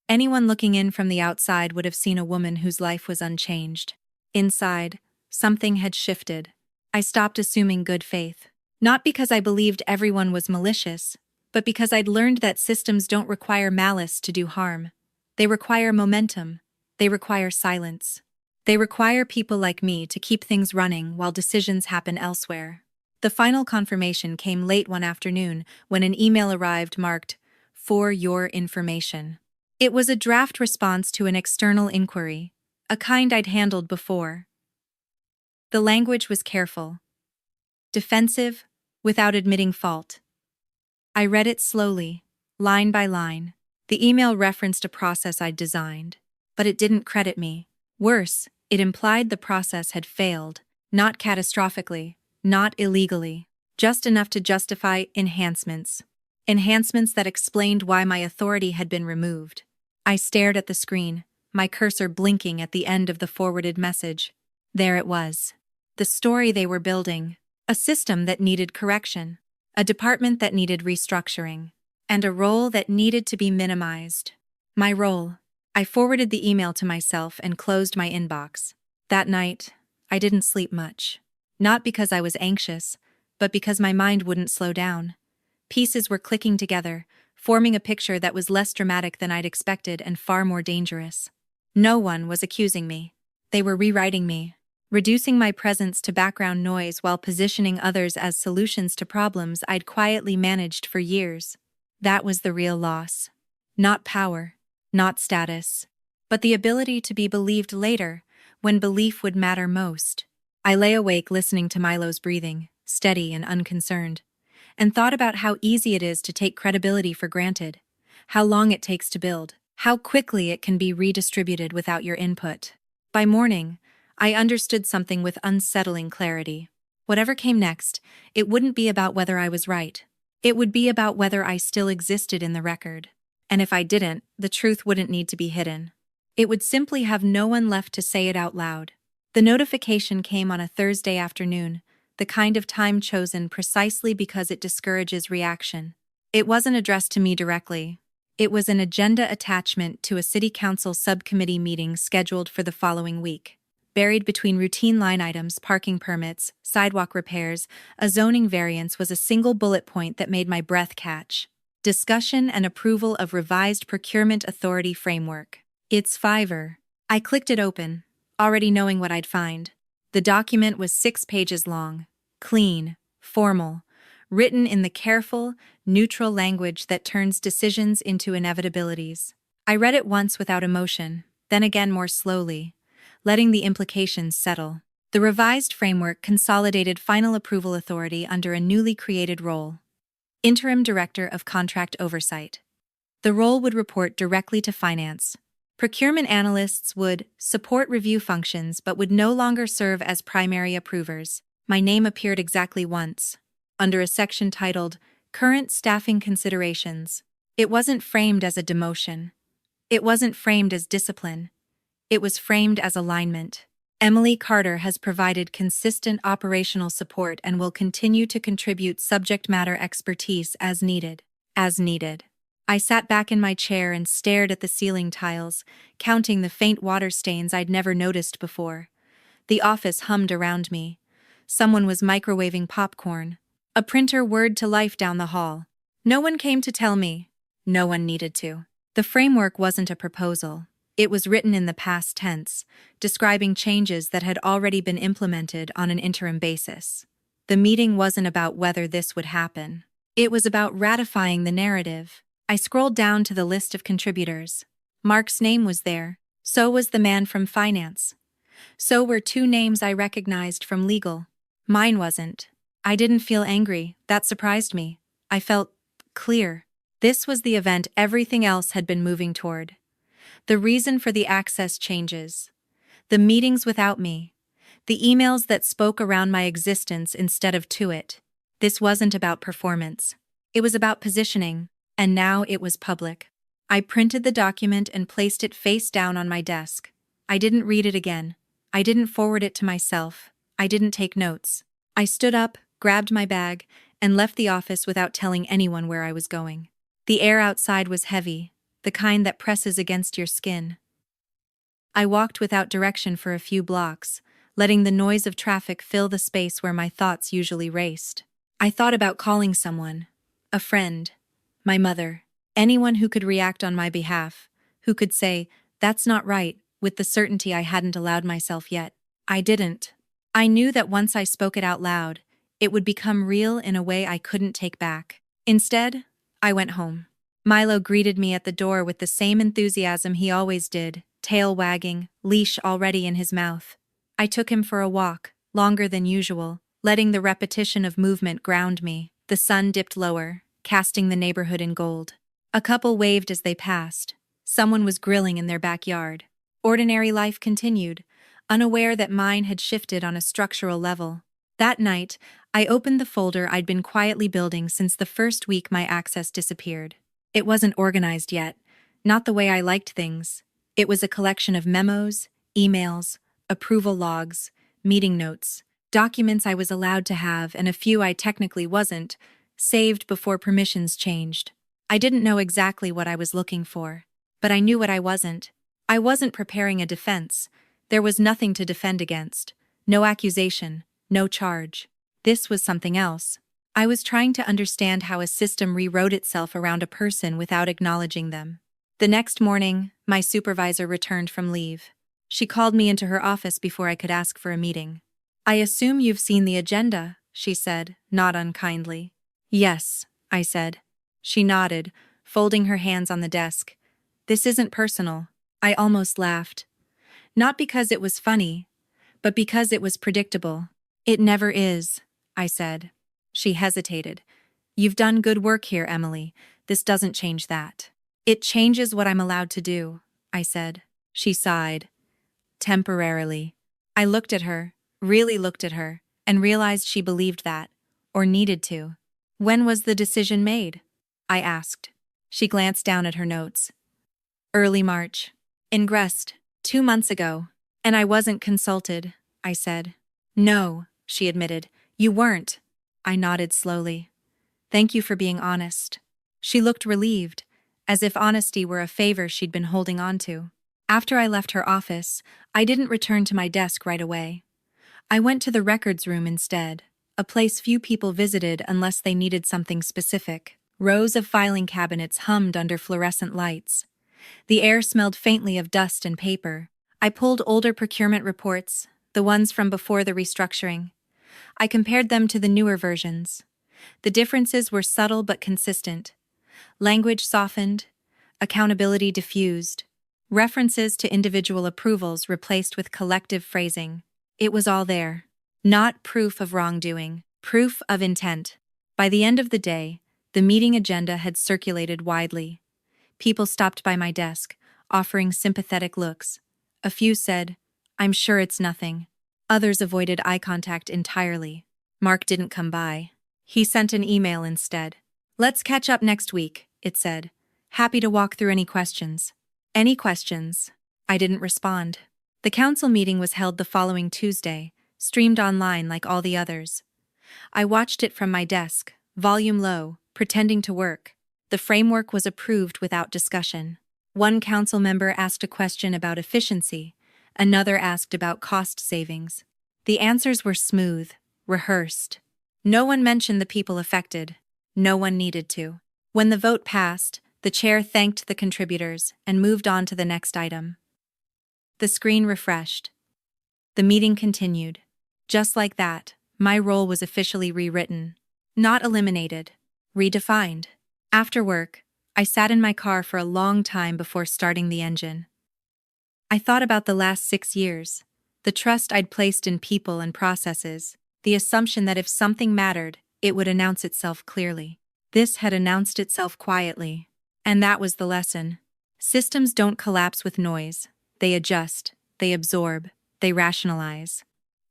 Speaker 1: Anyone looking in from the outside would have seen a woman whose life was unchanged. Inside, something had shifted. I stopped assuming good faith. Not because I believed everyone was malicious, but because I'd learned that systems don't require malice to do harm. They require momentum. They require silence. They require people like me to keep things running while decisions happen elsewhere. The final confirmation came late one afternoon when an email arrived marked, "For your information." It was a draft response to an external inquiry, a kind I'd handled before. The language was careful. Defensive, without admitting fault. I read it slowly, line by line. The email referenced a process I'd designed, but it didn't credit me. Worse, it implied the process had failed, not catastrophically, not illegally, just enough to justify enhancements. Enhancements that explained why my authority had been removed. I stared at the screen, my cursor blinking at the end of the forwarded message. There it was. The story they were building. A system that needed correction. A department that needed restructuring. And a role that needed to be minimized. My role. I forwarded the email to myself and closed my inbox. That night, I didn't sleep much. Not because I was anxious, but because my mind wouldn't slow down. Pieces were clicking together, forming a picture that was less dramatic than I'd expected and far more dangerous. No one was accusing me. They were rewriting me, reducing my presence to background noise while positioning others as solutions to problems I'd quietly managed for years. That was the real loss. Not power, not status, but the ability to be believed later, when belief would matter most. I lay awake listening to Milo's breathing, steady and unconcerned, and thought about how easy it is to take credibility for granted, how long it takes to build, how quickly it can be redistributed without your input. By morning, I understood something with unsettling clarity. Whatever came next, it wouldn't be about whether I was right. It would be about whether I still existed in the record. And if I didn't, the truth wouldn't need to be hidden. It would simply have no one left to say it out loud. The notification came on a Thursday afternoon, the kind of time chosen precisely because it discourages reaction. It wasn't addressed to me directly. It was an agenda attachment to a city council subcommittee meeting scheduled for the following week. Buried between routine line items, parking permits, sidewalk repairs, a zoning variance was a single bullet point that made my breath catch. Discussion and approval of revised procurement authority framework. It's Fiverr. I clicked it open, already knowing what I'd find. The document was 6 pages long, clean, formal, written in the careful, neutral language that turns decisions into inevitabilities. I read it once without emotion, then again more slowly, letting the implications settle. The revised framework consolidated final approval authority under a newly created role: Interim Director of Contract Oversight. The role would report directly to finance. Procurement analysts would support review functions but would no longer serve as primary approvers. My name appeared exactly once, under a section titled Current Staffing Considerations. It wasn't framed as a demotion. It wasn't framed as discipline. It was framed as alignment. Emily Carter has provided consistent operational support and will continue to contribute subject matter expertise as needed. As needed. I sat back in my chair and stared at the ceiling tiles, counting the faint water stains I'd never noticed before. The office hummed around me. Someone was microwaving popcorn. A printer whirred to life down the hall. No one came to tell me. No one needed to. The framework wasn't a proposal. It was written in the past tense, describing changes that had already been implemented on an interim basis. The meeting wasn't about whether this would happen. It was about ratifying the narrative. I scrolled down to the list of contributors. Mark's name was there. So was the man from finance. So were 2 names I recognized from legal. Mine wasn't. I didn't feel angry. That surprised me. I felt clear. This was the event everything else had been moving toward. The reason for the access changes. The meetings without me. The emails that spoke around my existence instead of to it. This wasn't about performance. It was about positioning. And now it was public. I printed the document and placed it face down on my desk. I didn't read it again. I didn't forward it to myself. I didn't take notes. I stood up, grabbed my bag, and left the office without telling anyone where I was going. The air outside was heavy, the kind that presses against your skin. I walked without direction for a few blocks, letting the noise of traffic fill the space where my thoughts usually raced. I thought about calling someone, a friend, my mother, anyone who could react on my behalf, who could say, "That's not right," with the certainty I hadn't allowed myself yet. I didn't. I knew that once I spoke it out loud, it would become real in a way I couldn't take back. Instead, I went home. Milo greeted me at the door with the same enthusiasm he always did, tail wagging, leash already in his mouth. I took him for a walk, longer than usual, letting the repetition of movement ground me. The sun dipped lower, casting the neighborhood in gold. A couple waved as they passed. Someone was grilling in their backyard. Ordinary life continued, unaware that mine had shifted on a structural level. That night, I opened the folder I'd been quietly building since the first week my access disappeared. It wasn't organized yet, not the way I liked things. It was a collection of memos, emails, approval logs, meeting notes, documents I was allowed to have and a few I technically wasn't, saved before permissions changed. I didn't know exactly what I was looking for, but I knew what I wasn't. I wasn't preparing a defense. There was nothing to defend against. No accusation, no charge. This was something else. I was trying to understand how a system rewrote itself around a person without acknowledging them. The next morning, my supervisor returned from leave. She called me into her office before I could ask for a meeting. "I assume you've seen the agenda," she said, not unkindly. "Yes," I said. She nodded, folding her hands on the desk. "This isn't personal." I almost laughed. Not because it was funny, but because it was predictable. "It never is," I said. She hesitated. "You've done good work here, Emily. This doesn't change that." "It changes what I'm allowed to do," I said. She sighed. "Temporarily." I looked at her, really looked at her, and realized she believed that, or needed to. "When was the decision made?" I asked. She glanced down at her notes. "Early March. Ingressed. 2 months ago. And I wasn't consulted," I said. "No," she admitted. "You weren't." I nodded slowly. "Thank you for being honest." She looked relieved, as if honesty were a favor she'd been holding on to. After I left her office, I didn't return to my desk right away. I went to the records room instead, a place few people visited unless they needed something specific. Rows of filing cabinets hummed under fluorescent lights. The air smelled faintly of dust and paper. I pulled older procurement reports, the ones from before the restructuring. I compared them to the newer versions. The differences were subtle but consistent. Language softened, accountability diffused, references to individual approvals replaced with collective phrasing. It was all there. Not proof of wrongdoing, proof of intent. By the end of the day, the meeting agenda had circulated widely. People stopped by my desk, offering sympathetic looks. A few said, "I'm sure it's nothing." Others avoided eye contact entirely. Mark didn't come by. He sent an email instead. "Let's catch up next week," it said. "Happy to walk through any questions." "Any questions?" I didn't respond. The council meeting was held the following Tuesday, streamed online like all the others. I watched it from my desk, volume low, pretending to work. The framework was approved without discussion. One council member asked a question about efficiency, another asked about cost savings. The answers were smooth, rehearsed. No one mentioned the people affected. No one needed to. When the vote passed, the chair thanked the contributors and moved on to the next item. The screen refreshed. The meeting continued. Just like that, my role was officially rewritten. Not eliminated. Redefined. After work, I sat in my car for a long time before starting the engine. I thought about the last 6 years, the trust I'd placed in people and processes, the assumption that if something mattered, it would announce itself clearly. This had announced itself quietly. And that was the lesson. Systems don't collapse with noise. They adjust, they absorb, they rationalize.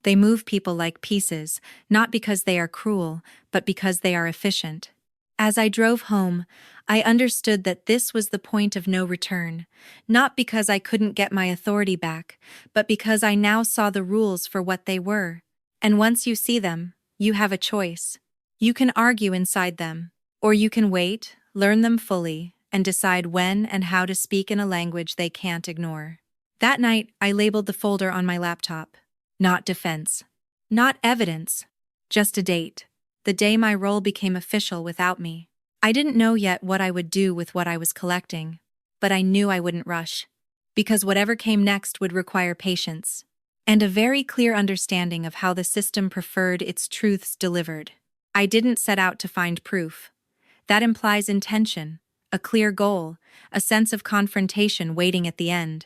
Speaker 1: They move people like pieces, not because they are cruel, but because they are efficient. As I drove home, I understood that this was the point of no return, not because I couldn't get my authority back, but because I now saw the rules for what they were. And once you see them, you have a choice. You can argue inside them, or you can wait, learn them fully, and decide when and how to speak in a language they can't ignore. That night, I labeled the folder on my laptop. Not defense. Not evidence. Just a date. The day my role became official without me. I didn't know yet what I would do with what I was collecting, but I knew I wouldn't rush. Because whatever came next would require patience. And a very clear understanding of how the system preferred its truths delivered. I didn't set out to find proof. That implies intention, a clear goal, a sense of confrontation waiting at the end.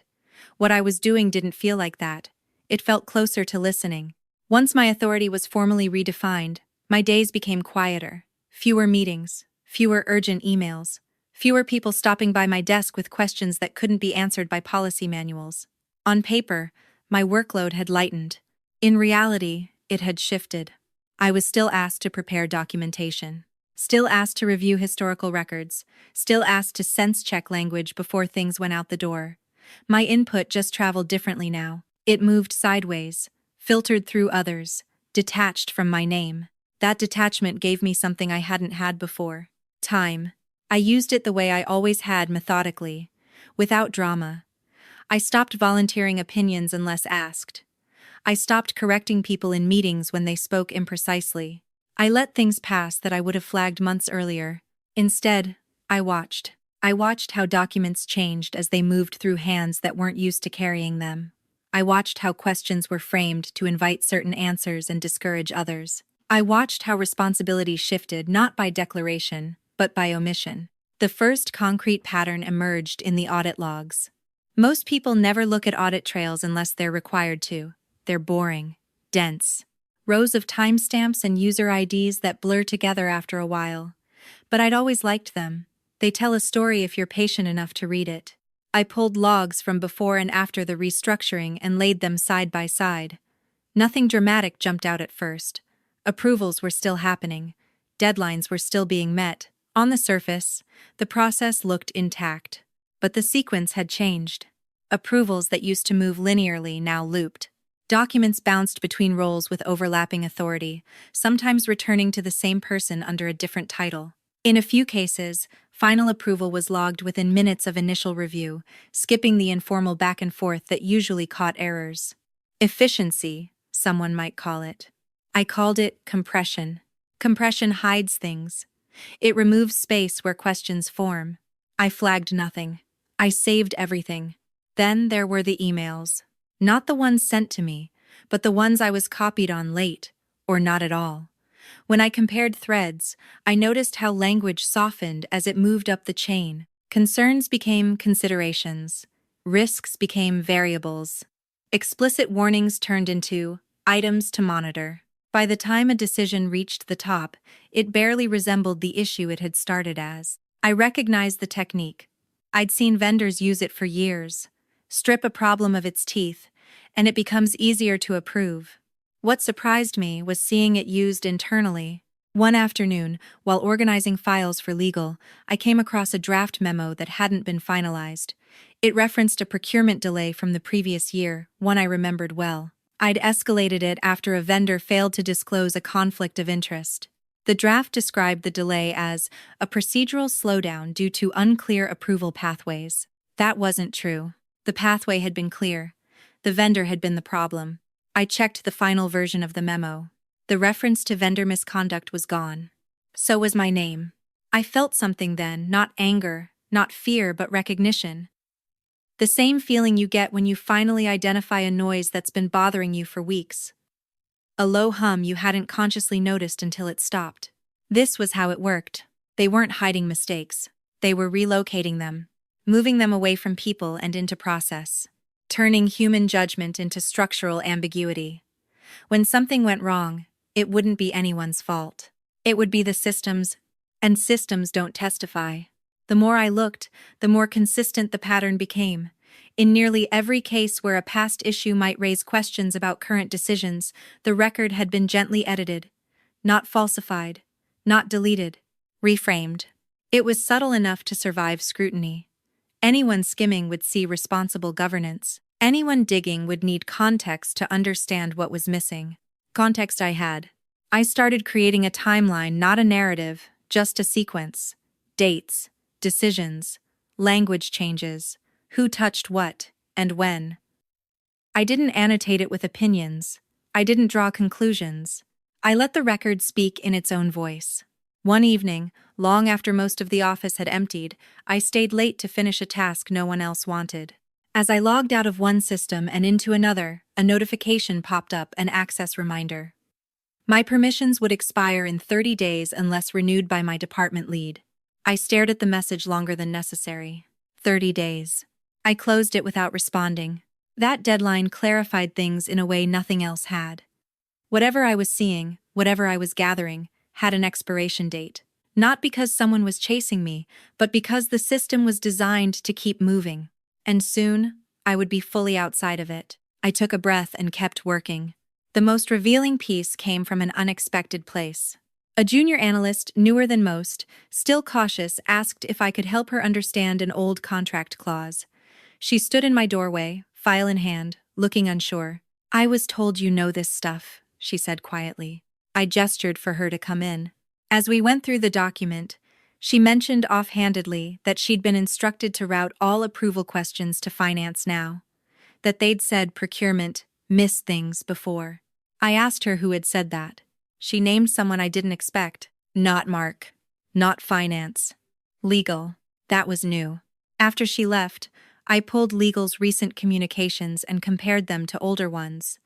Speaker 1: What I was doing didn't feel like that. It felt closer to listening. Once my authority was formally redefined, my days became quieter. Fewer meetings, fewer urgent emails, fewer people stopping by my desk with questions that couldn't be answered by policy manuals. On paper, my workload had lightened. In reality, it had shifted. I was still asked to prepare documentation, still asked to review historical records, still asked to sense-check language before things went out the door. My input just traveled differently now. It moved sideways, filtered through others, detached from my name. That detachment gave me something I hadn't had before: time. I used it the way I always had, methodically, without drama. I stopped volunteering opinions unless asked. I stopped correcting people in meetings when they spoke imprecisely. I let things pass that I would have flagged months earlier. Instead, I watched. I watched how documents changed as they moved through hands that weren't used to carrying them. I watched how questions were framed to invite certain answers and discourage others. I watched how responsibility shifted not by declaration, but by omission. The first concrete pattern emerged in the audit logs. Most people never look at audit trails unless they're required to. They're boring, dense. Rows of timestamps and user IDs that blur together after a while. But I'd always liked them. They tell a story if you're patient enough to read it. I pulled logs from before and after the restructuring and laid them side by side. Nothing dramatic jumped out at first. Approvals were still happening. Deadlines were still being met. On the surface, the process looked intact. But the sequence had changed. Approvals that used to move linearly now looped. Documents bounced between roles with overlapping authority, sometimes returning to the same person under a different title. In a few cases, final approval was logged within minutes of initial review, skipping the informal back and forth that usually caught errors. Efficiency, someone might call it. I called it compression. Compression hides things. It removes space where questions form. I flagged nothing. I saved everything. Then there were the emails. Not the ones sent to me, but the ones I was copied on late, or not at all. When I compared threads, I noticed how language softened as it moved up the chain. Concerns became considerations. Risks became variables. Explicit warnings turned into items to monitor. By the time a decision reached the top, it barely resembled the issue it had started as. I recognized the technique. I'd seen vendors use it for years. Strip a problem of its teeth, and it becomes easier to approve. What surprised me was seeing it used internally. One afternoon, while organizing files for legal, I came across a draft memo that hadn't been finalized. It referenced a procurement delay from the previous year, one I remembered well. I'd escalated it after a vendor failed to disclose a conflict of interest. The draft described the delay as a procedural slowdown due to unclear approval pathways. That wasn't true. The pathway had been clear. The vendor had been the problem. I checked the final version of the memo. The reference to vendor misconduct was gone. So was my name. I felt something then, not anger, not fear, but recognition. The same feeling you get when you finally identify a noise that's been bothering you for weeks. A low hum you hadn't consciously noticed until it stopped. This was how it worked. They weren't hiding mistakes. They were relocating them, moving them away from people and into process, turning human judgment into structural ambiguity. When something went wrong, it wouldn't be anyone's fault. It would be the system's, and systems don't testify. The more I looked, the more consistent the pattern became. In nearly every case where a past issue might raise questions about current decisions, the record had been gently edited, not falsified, not deleted, reframed. It was subtle enough to survive scrutiny. Anyone skimming would see responsible governance. Anyone digging would need context to understand what was missing. Context I had. I started creating a timeline, not a narrative, just a sequence. Dates, decisions, language changes, who touched what, and when. I didn't annotate it with opinions. I didn't draw conclusions. I let the record speak in its own voice. One evening, long after most of the office had emptied, I stayed late to finish a task no one else wanted. As I logged out of one system and into another, a notification popped up, an access reminder. My permissions would expire in 30 days unless renewed by my department lead. I stared at the message longer than necessary. 30 days. I closed it without responding. That deadline clarified things in a way nothing else had. Whatever I was seeing, whatever I was gathering, had an expiration date. Not because someone was chasing me, but because the system was designed to keep moving. And soon, I would be fully outside of it. I took a breath and kept working. The most revealing piece came from an unexpected place. A junior analyst, newer than most, still cautious, asked if I could help her understand an old contract clause. She stood in my doorway, file in hand, looking unsure. "I was told you know this stuff," she said quietly. I gestured for her to come in. As we went through the document, she mentioned offhandedly that she'd been instructed to route all approval questions to finance now, that they'd said procurement missed things before. I asked her who had said that. She named someone I didn't expect. Not Mark. Not finance. Legal. That was new. After she left, I pulled legal's recent communications and compared them to older ones.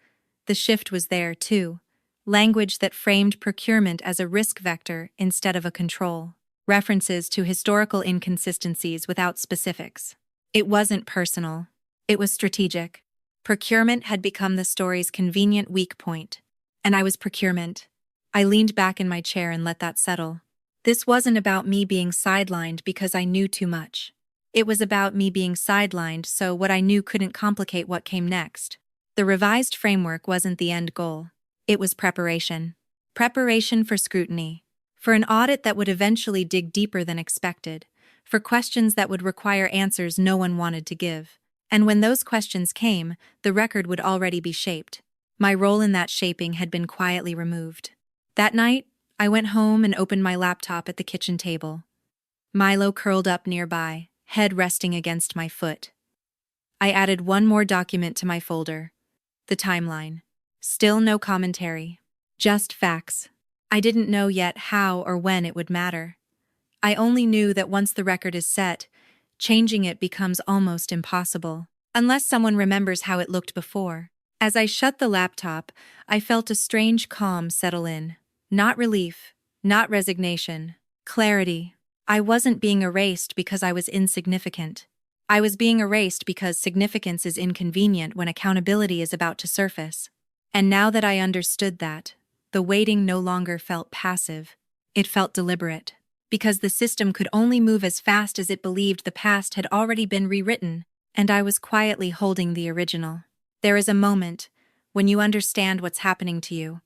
Speaker 1: The shift was there, too. Language that framed procurement as a risk vector instead of a control. References to historical inconsistencies without specifics. It wasn't personal. It was strategic. Procurement had become the story's convenient weak point. And I was procurement. I leaned back in my chair and let that settle. This wasn't about me being sidelined because I knew too much. It was about me being sidelined so what I knew couldn't complicate what came next. The revised framework wasn't the end goal. It was preparation. Preparation for scrutiny. For an audit that would eventually dig deeper than expected. For questions that would require answers no one wanted to give. And when those questions came, the record would already be shaped. My role in that shaping had been quietly removed. That night, I went home and opened my laptop at the kitchen table. Milo curled up nearby, head resting against my foot. I added one more document to my folder. The timeline. Still no commentary. Just facts. I didn't know yet how or when it would matter. I only knew that once the record is set, changing it becomes almost impossible, unless someone remembers how it looked before. As I shut the laptop, I felt a strange calm settle in. Not relief, not resignation, clarity. I wasn't being erased because I was insignificant. I was being erased because significance is inconvenient when accountability is about to surface. And now that I understood that, the waiting no longer felt passive. It felt deliberate. Because the system could only move as fast as it believed the past had already been rewritten, and I was quietly holding the original. There is a moment, when you understand what's happening to you,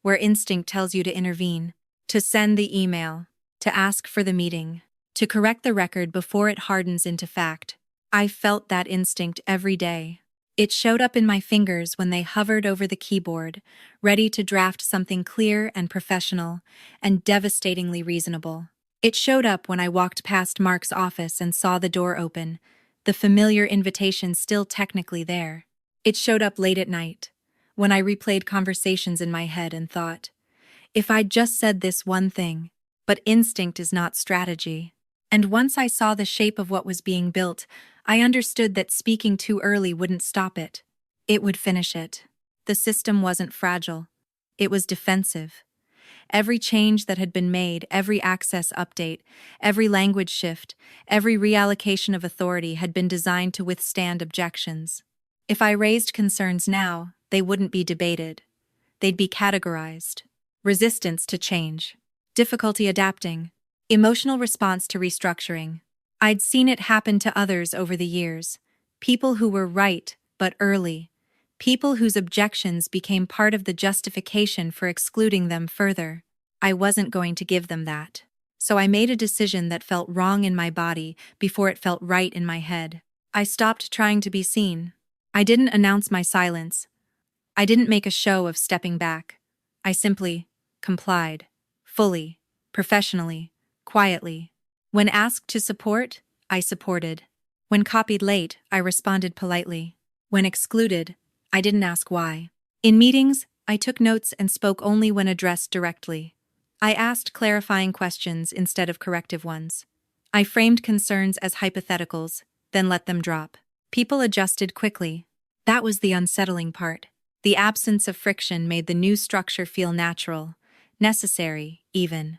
Speaker 1: where instinct tells you to intervene, to send the email, to ask for the meeting, to correct the record before it hardens into fact. I felt that instinct every day. It showed up in my fingers when they hovered over the keyboard, ready to draft something clear and professional and devastatingly reasonable. It showed up when I walked past Mark's office and saw the door open, the familiar invitation still technically there. It showed up late at night, when I replayed conversations in my head and thought, if I'd just said this one thing, but instinct is not strategy. And once I saw the shape of what was being built, I understood that speaking too early wouldn't stop it. It would finish it. The system wasn't fragile. It was defensive. Every change that had been made, every access update, every language shift, every reallocation of authority had been designed to withstand objections. If I raised concerns now, they wouldn't be debated. They'd be categorized. Resistance to change. Difficulty adapting. Emotional response to restructuring. I'd seen it happen to others over the years. People who were right, but early. People whose objections became part of the justification for excluding them further. I wasn't going to give them that. So I made a decision that felt wrong in my body before it felt right in my head. I stopped trying to be seen. I didn't announce my silence. I didn't make a show of stepping back. I simply complied. Fully. Professionally. Quietly. When asked to support, I supported. When copied late, I responded politely. When excluded, I didn't ask why. In meetings, I took notes and spoke only when addressed directly. I asked clarifying questions instead of corrective ones. I framed concerns as hypotheticals, then let them drop. People adjusted quickly. That was the unsettling part. The absence of friction made the new structure feel natural, necessary, even.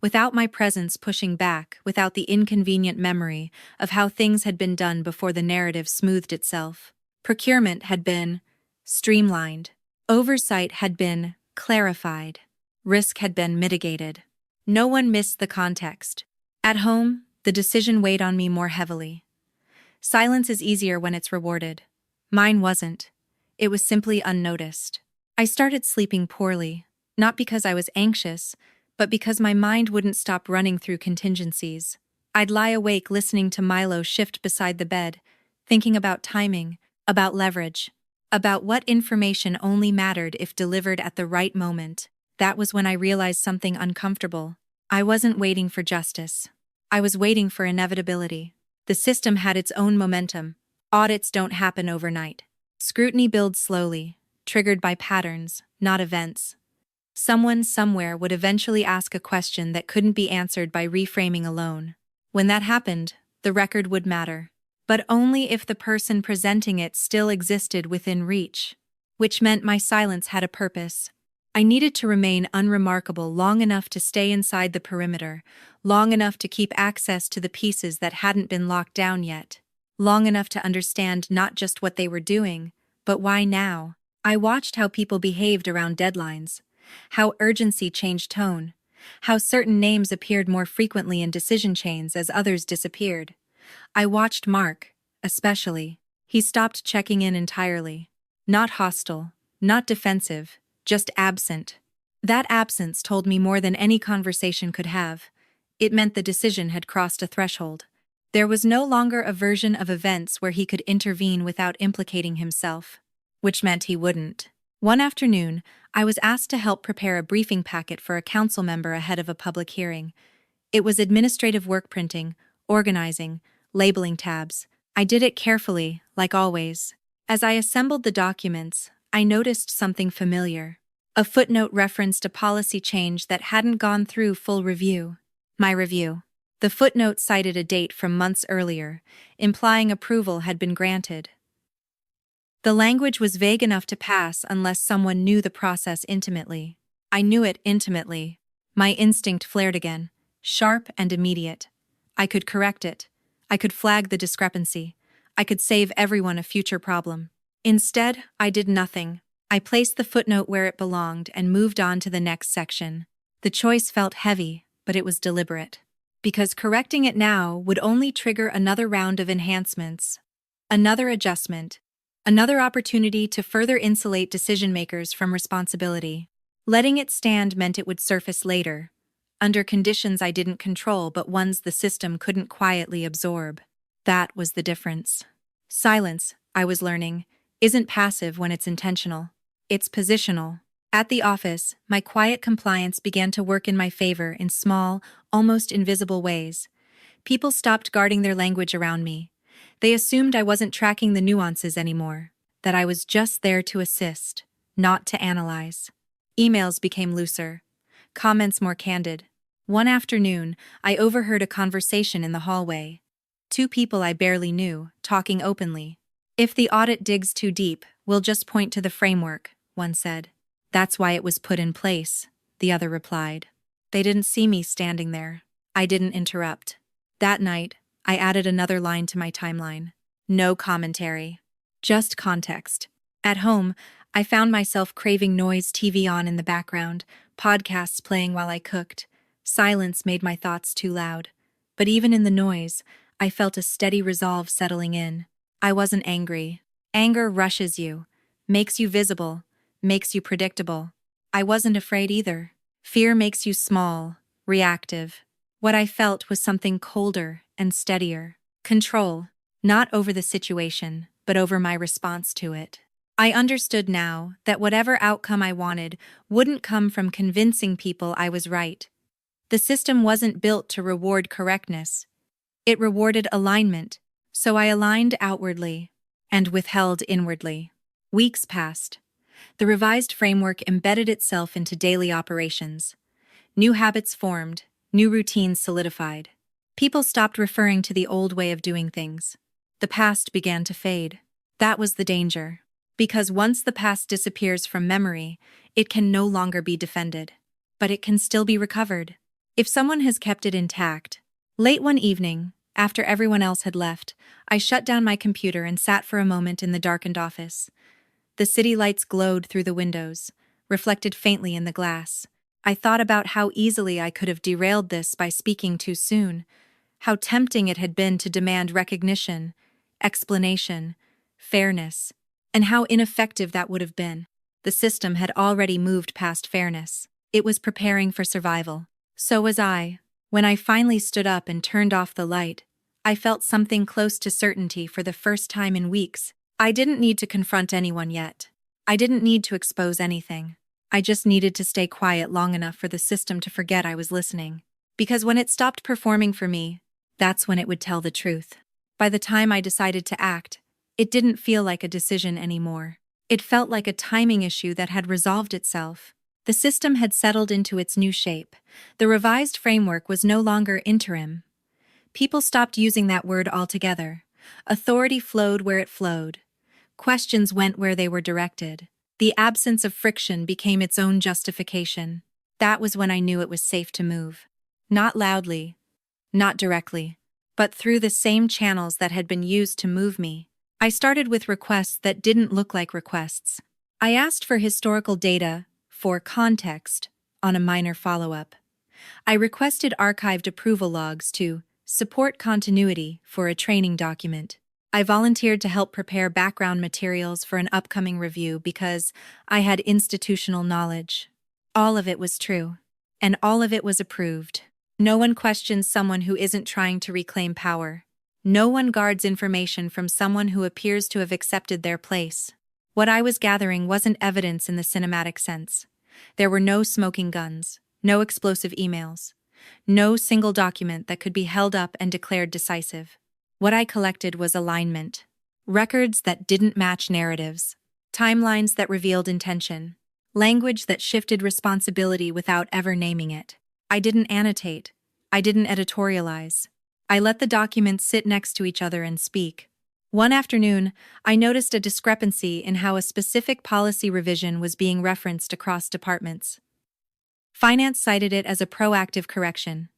Speaker 1: Without my presence pushing back, without the inconvenient memory of how things had been done before the narrative smoothed itself. Procurement had been streamlined. Oversight had been clarified. Risk had been mitigated. No one missed the context. At home, the decision weighed on me more heavily. Silence is easier when it's rewarded. Mine wasn't. It was simply unnoticed. I started sleeping poorly, not because I was anxious, but because my mind wouldn't stop running through contingencies. I'd lie awake listening to Milo shift beside the bed, thinking about timing, about leverage, about what information only mattered if delivered at the right moment. That was when I realized something uncomfortable. I wasn't waiting for justice. I was waiting for inevitability. The system had its own momentum. Audits don't happen overnight. Scrutiny builds slowly, triggered by patterns, not events. Someone somewhere would eventually ask a question that couldn't be answered by reframing alone. When that happened, the record would matter. But only if the person presenting it still existed within reach. Which meant my silence had a purpose. I needed to remain unremarkable long enough to stay inside the perimeter, long enough to keep access to the pieces that hadn't been locked down yet, long enough to understand not just what they were doing, but why now. I watched how people behaved around deadlines, how urgency changed tone, how certain names appeared more frequently in decision chains as others disappeared. I watched Mark, especially. He stopped checking in entirely. Not hostile, not defensive, just absent. That absence told me more than any conversation could have. It meant the decision had crossed a threshold. There was no longer a version of events where he could intervene without implicating himself. Which meant he wouldn't. One afternoon, I was asked to help prepare a briefing packet for a council member ahead of a public hearing. It was administrative work, printing, organizing, labeling tabs. I did it carefully, like always. As I assembled the documents, I noticed something familiar. A footnote referenced a policy change that hadn't gone through full review. My review. The footnote cited a date from months earlier, implying approval had been granted. The language was vague enough to pass unless someone knew the process intimately. I knew it intimately. My instinct flared again, sharp and immediate. I could correct it. I could flag the discrepancy. I could save everyone a future problem. Instead, I did nothing. I placed the footnote where it belonged and moved on to the next section. The choice felt heavy, but it was deliberate. Because correcting it now would only trigger another round of enhancements, another adjustment, another opportunity to further insulate decision-makers from responsibility. Letting it stand meant it would surface later, under conditions I didn't control but ones the system couldn't quietly absorb. That was the difference. Silence, I was learning, isn't passive when it's intentional. It's positional. At the office, my quiet compliance began to work in my favor in small, almost invisible ways. People stopped guarding their language around me. They assumed I wasn't tracking the nuances anymore, that I was just there to assist, not to analyze. Emails became looser, comments more candid. One afternoon, I overheard a conversation in the hallway. Two people I barely knew, talking openly. "If the audit digs too deep, we'll just point to the framework," one said. "That's why it was put in place," the other replied. They didn't see me standing there. I didn't interrupt. That night, I added another line to my timeline. No commentary. Just context. At home, I found myself craving noise, TV on in the background, podcasts playing while I cooked. Silence made my thoughts too loud. But even in the noise, I felt a steady resolve settling in. I wasn't angry. Anger rushes you, makes you visible, makes you predictable. I wasn't afraid either. Fear makes you small, reactive. What I felt was something colder and steadier. Control, not over the situation, but over my response to it. I understood now that whatever outcome I wanted wouldn't come from convincing people I was right. The system wasn't built to reward correctness. It rewarded alignment, so I aligned outwardly and withheld inwardly. Weeks passed. The revised framework embedded itself into daily operations. New habits formed, new routines solidified. People stopped referring to the old way of doing things. The past began to fade. That was the danger. Because once the past disappears from memory, it can no longer be defended. But it can still be recovered, if someone has kept it intact. Late one evening, after everyone else had left, I shut down my computer and sat for a moment in the darkened office. The city lights glowed through the windows, reflected faintly in the glass. I thought about how easily I could have derailed this by speaking too soon, how tempting it had been to demand recognition, explanation, fairness, and how ineffective that would have been. The system had already moved past fairness. It was preparing for survival. So was I. When I finally stood up and turned off the light, I felt something close to certainty for the first time in weeks. I didn't need to confront anyone yet. I didn't need to expose anything. I just needed to stay quiet long enough for the system to forget I was listening. Because when it stopped performing for me, that's when it would tell the truth. By the time I decided to act, it didn't feel like a decision anymore. It felt like a timing issue that had resolved itself. The system had settled into its new shape. The revised framework was no longer interim. People stopped using that word altogether. Authority flowed where it flowed. Questions went where they were directed. The absence of friction became its own justification. That was when I knew it was safe to move. Not loudly, not directly, but through the same channels that had been used to move me. I started with requests that didn't look like requests. I asked for historical data, for context, on a minor follow-up. I requested archived approval logs to support continuity for a training document. I volunteered to help prepare background materials for an upcoming review because I had institutional knowledge. All of it was true, and all of it was approved. No one questions someone who isn't trying to reclaim power. No one guards information from someone who appears to have accepted their place. What I was gathering wasn't evidence in the cinematic sense. There were no smoking guns, no explosive emails, no single document that could be held up and declared decisive. What I collected was alignment. Records that didn't match narratives. Timelines that revealed intention. Language that shifted responsibility without ever naming it. I didn't annotate. I didn't editorialize. I let the documents sit next to each other and speak. One afternoon, I noticed a discrepancy in how a specific policy revision was being referenced across departments. Finance cited it as a proactive correction.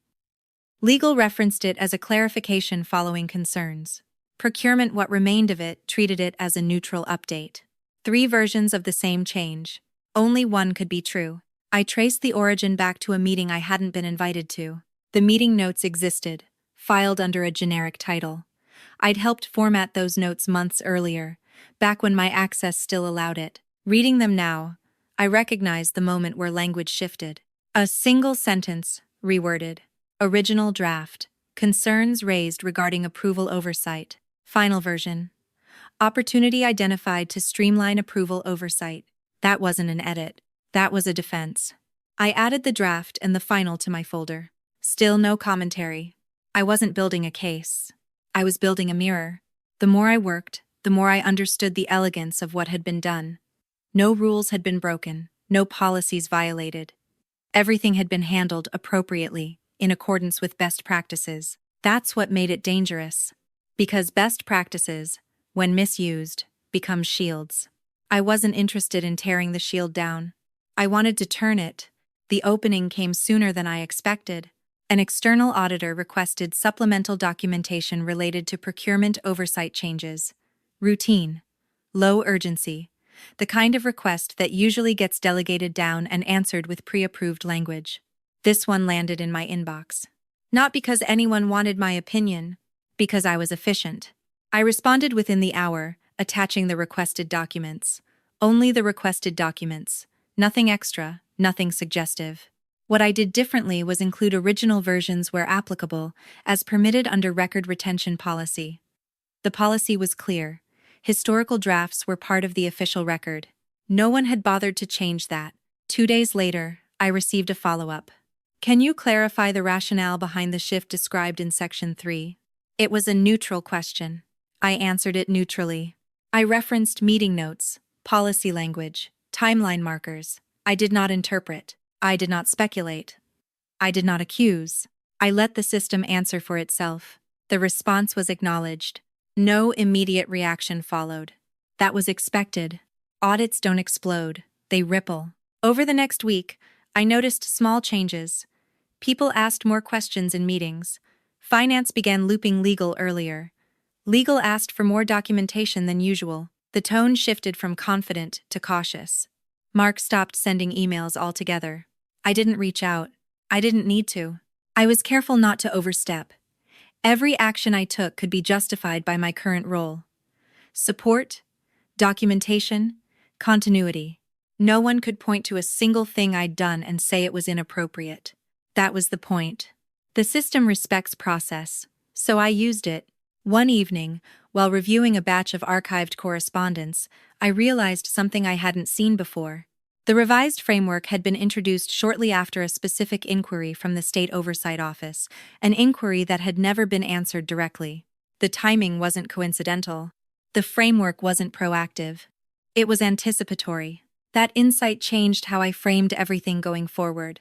Speaker 1: Legal referenced it as a clarification following concerns. Procurement, what remained of it, treated it as a neutral update. 3 versions of the same change. Only one could be true. I traced the origin back to a meeting I hadn't been invited to. The meeting notes existed, filed under a generic title. I'd helped format those notes months earlier, back when my access still allowed it. Reading them now, I recognized the moment where language shifted. A single sentence, reworded. Original draft. Concerns raised regarding approval oversight. Final version. Opportunity identified to streamline approval oversight. That wasn't an edit. That was a defense. I added the draft and the final to my folder. Still no commentary. I wasn't building a case. I was building a mirror. The more I worked, the more I understood the elegance of what had been done. No rules had been broken, no policies violated. Everything had been handled appropriately, in accordance with best practices. That's what made it dangerous. Because best practices, when misused, become shields. I wasn't interested in tearing the shield down. I wanted to turn it. The opening came sooner than I expected. An external auditor requested supplemental documentation related to procurement oversight changes. Routine. Low urgency. The kind of request that usually gets delegated down and answered with pre-approved language. This one landed in my inbox. Not because anyone wanted my opinion, because I was efficient. I responded within the hour, attaching the requested documents. Only the requested documents. Nothing extra, nothing suggestive. What I did differently was include original versions where applicable, as permitted under record retention policy. The policy was clear. Historical drafts were part of the official record. No one had bothered to change that. 2 days later, I received a follow-up. Can you clarify the rationale behind the shift described in Section 3? It was a neutral question. I answered it neutrally. I referenced meeting notes, policy language, timeline markers. I did not interpret. I did not speculate. I did not accuse. I let the system answer for itself. The response was acknowledged. No immediate reaction followed. That was expected. Audits don't explode, they ripple. Over the next week, I noticed small changes. People asked more questions in meetings. Finance began looping legal earlier. Legal asked for more documentation than usual. The tone shifted from confident to cautious. Mark stopped sending emails altogether. I didn't reach out. I didn't need to. I was careful not to overstep. Every action I took could be justified by my current role. Support, documentation, continuity. No one could point to a single thing I'd done and say it was inappropriate. That was the point. The system respects process, so I used it. One evening, while reviewing a batch of archived correspondence, I realized something I hadn't seen before. The revised framework had been introduced shortly after a specific inquiry from the State Oversight Office, an inquiry that had never been answered directly. The timing wasn't coincidental. The framework wasn't proactive. It was anticipatory. That insight changed how I framed everything going forward.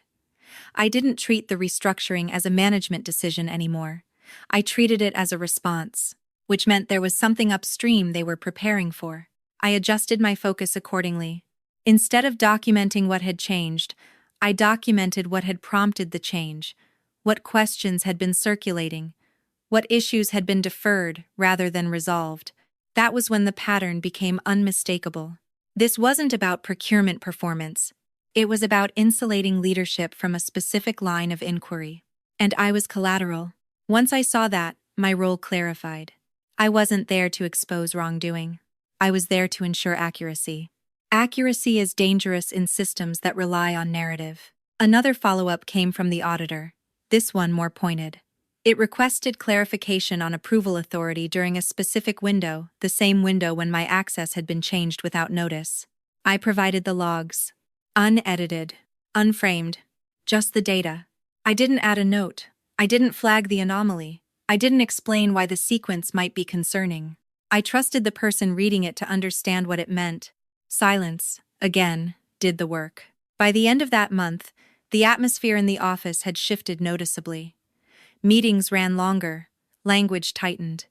Speaker 1: I didn't treat the restructuring as a management decision anymore. I treated it as a response, which meant there was something upstream they were preparing for. I adjusted my focus accordingly. Instead of documenting what had changed, I documented what had prompted the change, what questions had been circulating, what issues had been deferred rather than resolved. That was when the pattern became unmistakable. This wasn't about procurement performance. It was about insulating leadership from a specific line of inquiry. And I was collateral. Once I saw that, my role clarified. I wasn't there to expose wrongdoing. I was there to ensure accuracy. Accuracy is dangerous in systems that rely on narrative. Another follow-up came from the auditor, this one more pointed. It requested clarification on approval authority during a specific window, the same window when my access had been changed without notice. I provided the logs. Unedited, unframed, just the data. I didn't add a note. I didn't flag the anomaly. I didn't explain why the sequence might be concerning. I trusted the person reading it to understand what it meant. Silence, again, did the work. By the end of that month, the atmosphere in the office had shifted noticeably. Meetings ran longer, language tightened.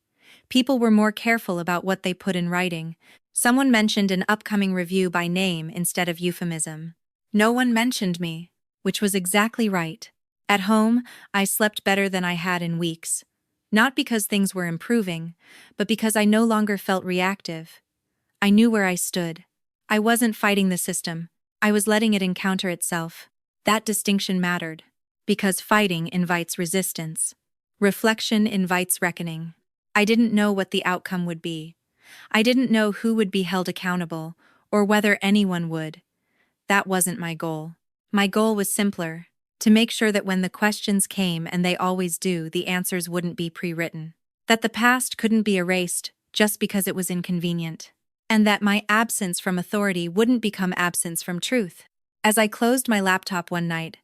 Speaker 1: People were more careful about what they put in writing. Someone mentioned an upcoming review by name instead of euphemism. No one mentioned me, which was exactly right. At home, I slept better than I had in weeks. Not because things were improving, but because I no longer felt reactive. I knew where I stood. I wasn't fighting the system. I was letting it encounter itself. That distinction mattered, because fighting invites resistance. Reflection invites reckoning. I didn't know what the outcome would be. I didn't know who would be held accountable, or whether anyone would. That wasn't my goal. My goal was simpler, to make sure that when the questions came, and they always do, the answers wouldn't be pre-written. That the past couldn't be erased just because it was inconvenient. And that my absence from authority wouldn't become absence from truth. As I closed my laptop one night,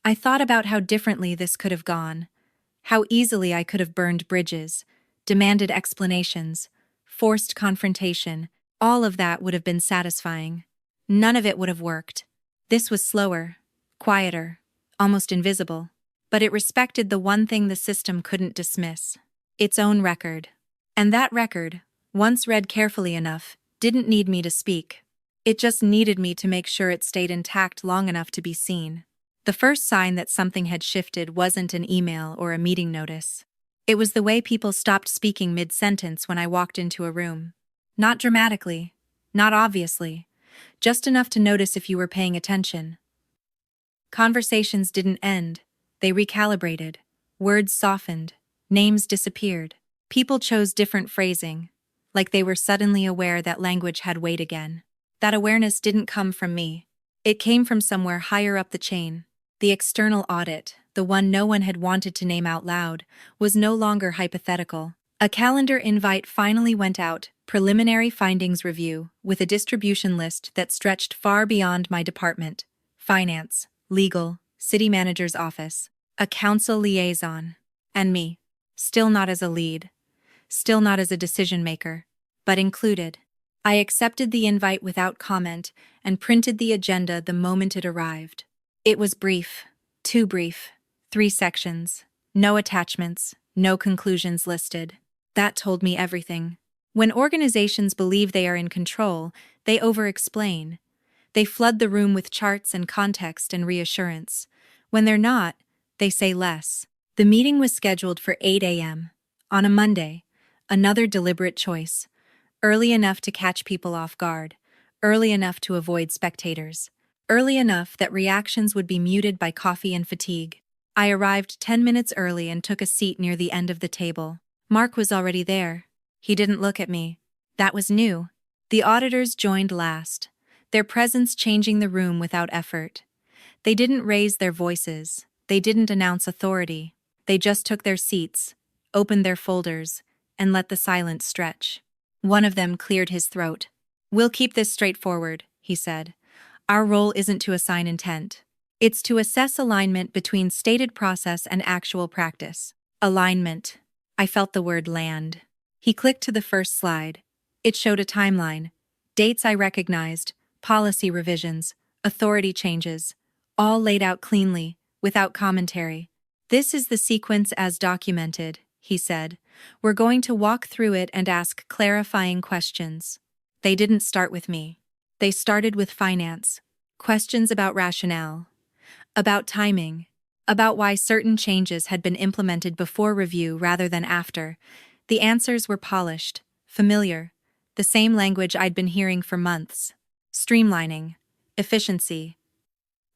Speaker 1: I thought about how differently this could have gone. How easily I could have burned bridges, demanded explanations, forced confrontation. All of that would have been satisfying. None of it would have worked. This was slower, quieter, almost invisible. But it respected the one thing the system couldn't dismiss: its own record. And that record, once read carefully enough, didn't need me to speak. It just needed me to make sure it stayed intact long enough to be seen. The first sign that something had shifted wasn't an email or a meeting notice. It was the way people stopped speaking mid-sentence when I walked into a room. Not dramatically, not obviously, just enough to notice if you were paying attention. Conversations didn't end, they recalibrated. Words softened, names disappeared. People chose different phrasing, like they were suddenly aware that language had weight again. That awareness didn't come from me. It came from somewhere higher up the chain. The external audit, the one no one had wanted to name out loud, was no longer hypothetical. A calendar invite finally went out, preliminary findings review, with a distribution list that stretched far beyond my department. Finance, legal, city manager's office, a council liaison, and me. Still not as a lead. Still not as a decision maker, but included. I accepted the invite without comment and printed the agenda the moment it arrived. It was brief, too brief, 3 sections, no attachments, no conclusions listed. That told me everything. When organizations believe they are in control, they over-explain. They flood the room with charts and context and reassurance. When they're not, they say less. The meeting was scheduled for 8 a.m. on a Monday. Another deliberate choice. Early enough to catch people off guard. early enough to avoid spectators, early enough that reactions would be muted by coffee and fatigue. I arrived 10 minutes early and took a seat near the end of the table. Mark was already there. He didn't look at me. That was new. The auditors joined last, their presence changing the room without effort. They didn't raise their voices. They didn't announce authority. They just took their seats, opened their folders, and let the silence stretch. One of them cleared his throat. "We'll keep this straightforward," he said. "Our role isn't to assign intent. It's to assess alignment between stated process and actual practice." Alignment. I felt the word land. He clicked to the first slide. It showed a timeline. Dates I recognized, policy revisions, authority changes, all laid out cleanly, without commentary. "This is the sequence as documented," he said. "We're going to walk through it and ask clarifying questions." They didn't start with me. They started with finance. Questions about rationale, about timing, about why certain changes had been implemented before review rather than after. The answers were polished, familiar, the same language I'd been hearing for months. Streamlining, efficiency,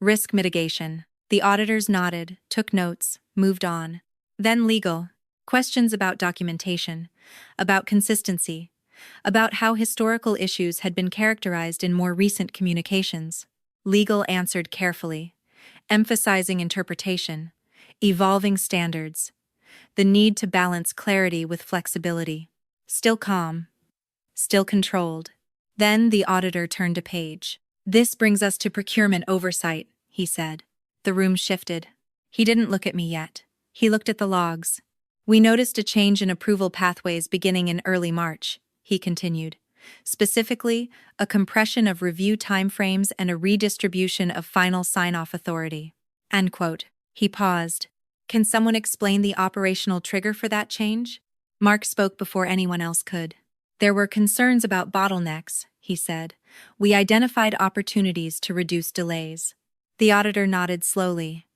Speaker 1: risk mitigation. The auditors nodded, took notes, moved on. Then legal. Questions about documentation, about consistency, about how historical issues had been characterized in more recent communications. Legal answered carefully, emphasizing interpretation, evolving standards, the need to balance clarity with flexibility. Still calm, still controlled. Then the auditor turned a page. "This brings us to procurement oversight," he said. The room shifted. He didn't look at me yet. He looked at the logs. "We noticed a change in approval pathways beginning in early March," he continued. "Specifically, a compression of review timeframes and a redistribution of final sign-off authority." End quote. He paused. "Can someone explain the operational trigger for that change?" Mark spoke before anyone else could. "There were concerns about bottlenecks," he said. "We identified opportunities to reduce delays." The auditor nodded slowly.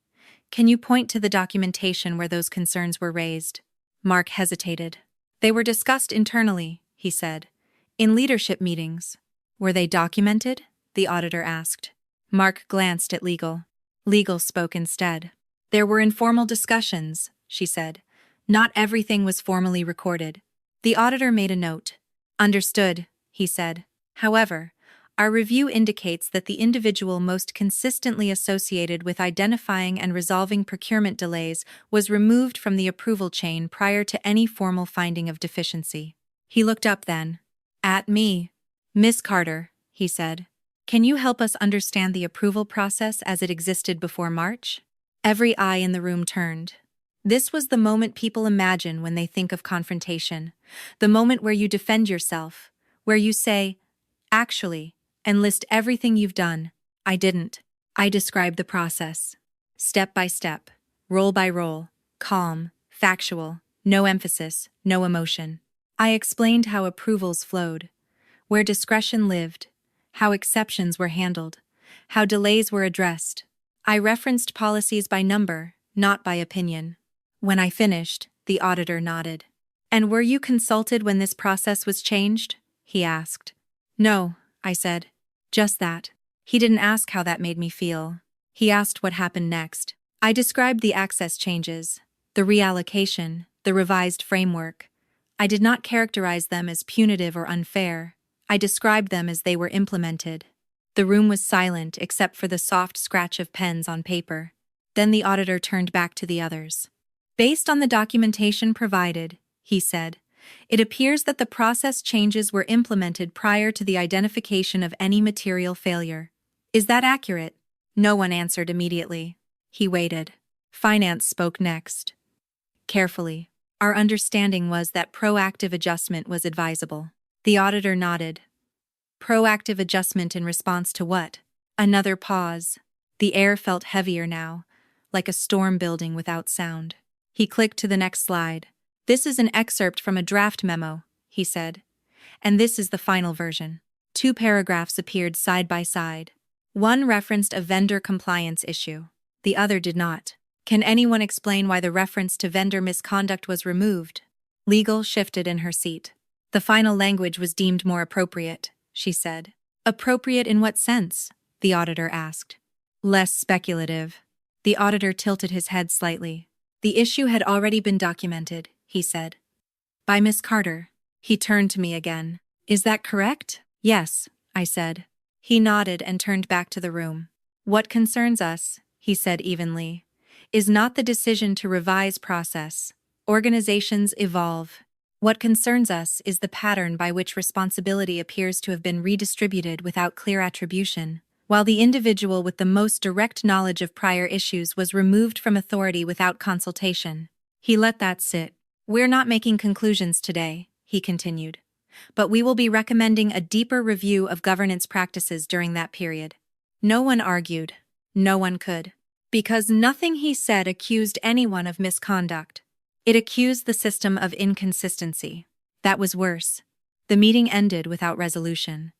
Speaker 1: "Can you point to the documentation where those concerns were raised?" Mark hesitated. "They were discussed internally," he said. "In leadership meetings." "Were they documented?" the auditor asked. Mark glanced at legal. Legal spoke instead. "There were informal discussions," she said. "Not everything was formally recorded." The auditor made a note. "Understood," he said. "However, our review indicates that the individual most consistently associated with identifying and resolving procurement delays was removed from the approval chain prior to any formal finding of deficiency." He looked up then. "At me." "Miss Carter," he said. "Can you help us understand the approval process as it existed before March?" Every eye in the room turned. This was the moment people imagine when they think of confrontation. The moment where you defend yourself, where you say, "Actually," and list everything you've done. I didn't. I described the process. Step by step, roll by roll, calm, factual, no emphasis, no emotion. I explained how approvals flowed, where discretion lived, how exceptions were handled, how delays were addressed. I referenced policies by number, not by opinion. When I finished, the auditor nodded. "And were you consulted when this process was changed?" he asked. "No," I said. "Just that." He didn't ask how that made me feel. He asked what happened next. I described the access changes, the reallocation, the revised framework. I did not characterize them as punitive or unfair. I described them as they were implemented. The room was silent except for the soft scratch of pens on paper. Then the auditor turned back to the others. "Based on the documentation provided," he said, "it appears that the process changes were implemented prior to the identification of any material failure. Is that accurate?" No one answered immediately. He waited. Finance spoke next. Carefully. "Our understanding was that proactive adjustment was advisable." The auditor nodded. "Proactive adjustment in response to what?" Another pause. The air felt heavier now, like a storm building without sound. He clicked to the next slide. "This is an excerpt from a draft memo," he said. "And this is the final version." 2 paragraphs appeared side by side. One referenced a vendor compliance issue. The other did not. "Can anyone explain why the reference to vendor misconduct was removed?" Legal shifted in her seat. "The final language was deemed more appropriate," she said. Appropriate in what sense? The auditor asked. Less speculative. The auditor tilted his head slightly. The issue had already been documented, he said. By Miss Carter. He turned to me again. Is that correct? Yes, I said. He nodded and turned back to the room. What concerns us, he said evenly, is not the decision to revise process. Organizations evolve. What concerns us is the pattern by which responsibility appears to have been redistributed without clear attribution, while the individual with the most direct knowledge of prior issues was removed from authority without consultation. He let that sit. We're not making conclusions today, he continued, but we will be recommending a deeper review of governance practices during that period. No one argued. No one could. Because nothing he said accused anyone of misconduct. It accused the system of inconsistency. That was worse. The meeting ended without resolution.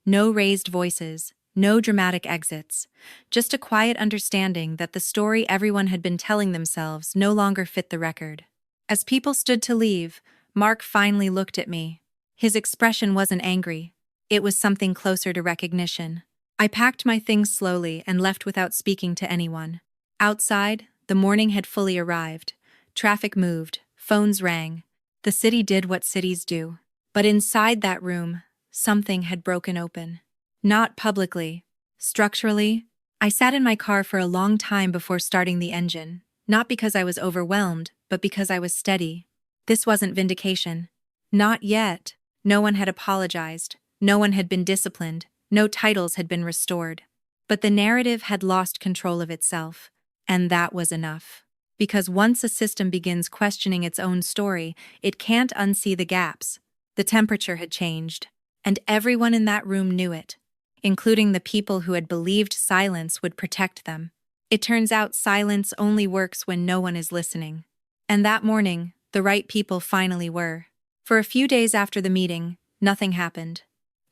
Speaker 1: No raised voices, no dramatic exits, just a quiet understanding that the story everyone had been telling themselves no longer fit the record. As people stood to leave, Mark finally looked at me. His expression wasn't angry. It was something closer to recognition. I packed my things slowly and left without speaking to anyone. Outside, the morning had fully arrived. Traffic moved, phones rang. The city did what cities do. But inside that room, something had broken open. Not publicly. Structurally, I sat in my car for a long time before starting the engine, not because I was overwhelmed, but because I was steady. This wasn't vindication. Not yet. No one had apologized. No one had been disciplined. No titles had been restored. But the narrative had lost control of itself, and that was enough. Because once a system begins questioning its own story, it can't unsee the gaps. The temperature had changed, and everyone in that room knew it, including the people who had believed silence would protect them. It turns out silence only works when no one is listening. And that morning, the right people finally were. For a few days after the meeting, nothing happened.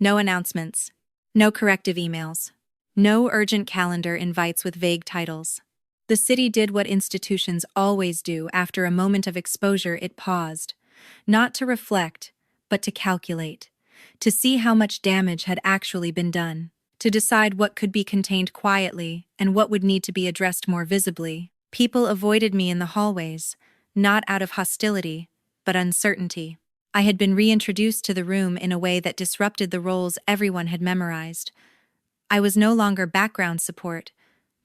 Speaker 1: No announcements. No corrective emails. No urgent calendar invites with vague titles. The city did what institutions always do after a moment of exposure. It paused, not to reflect, but to calculate, to see how much damage had actually been done, to decide what could be contained quietly and what would need to be addressed more visibly. People avoided me in the hallways, not out of hostility, but uncertainty. I had been reintroduced to the room in a way that disrupted the roles everyone had memorized. I was no longer background support,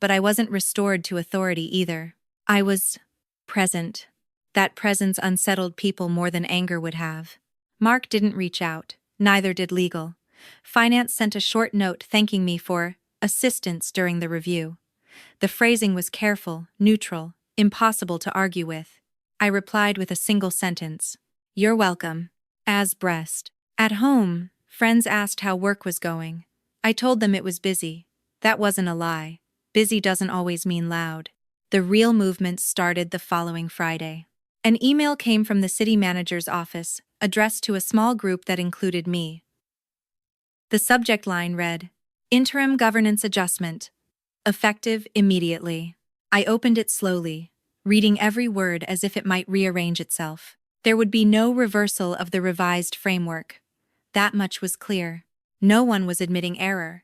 Speaker 1: but I wasn't restored to authority either. I was present. That presence unsettled people more than anger would have. Mark didn't reach out, neither did legal. Finance sent a short note thanking me for assistance during the review. The phrasing was careful, neutral, impossible to argue with. I replied with a single sentence. You're welcome. As breast. At home, friends asked how work was going. I told them it was busy. That wasn't a lie. Busy doesn't always mean loud. The real movement started the following Friday. An email came from the city manager's office, addressed to a small group that included me. The subject line read, Interim Governance Adjustment. Effective immediately. I opened it slowly, reading every word as if it might rearrange itself. There would be no reversal of the revised framework. That much was clear. No one was admitting error.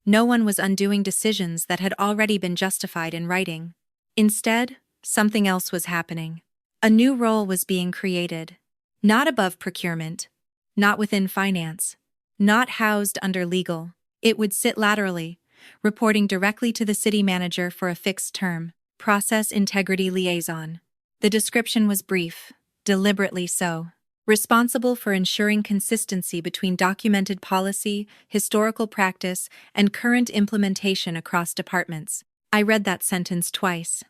Speaker 1: No one was undoing decisions that had already been justified in writing. Instead, something else was happening. A new role was being created. Not above procurement. Not within finance. Not housed under legal. It would sit laterally, reporting directly to the city manager for a fixed term. Process Integrity Liaison. The description was brief, deliberately so. Responsible for ensuring consistency between documented policy, historical practice, and current implementation across departments. I read that sentence twice,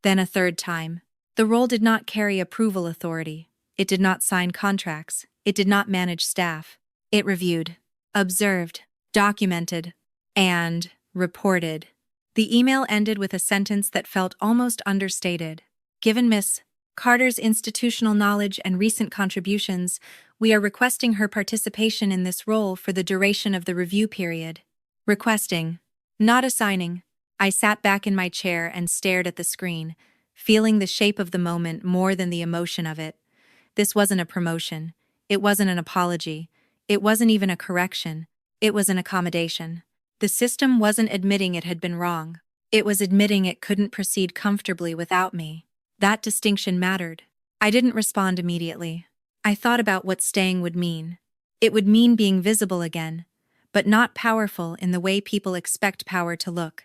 Speaker 1: then a third time. The role did not carry approval authority. It did not sign contracts. It did not manage staff. It reviewed, observed, documented, and reported. The email ended with a sentence that felt almost understated. Given Miss Carter's institutional knowledge and recent contributions, we are requesting her participation in this role for the duration of the review period. Requesting, not assigning. I sat back in my chair and stared at the screen, feeling the shape of the moment more than the emotion of it. This wasn't a promotion. It wasn't an apology. It wasn't even a correction. It was an accommodation. The system wasn't admitting it had been wrong. It was admitting it couldn't proceed comfortably without me. That distinction mattered. I didn't respond immediately. I thought about what staying would mean. It would mean being visible again, but not powerful in the way people expect power to look.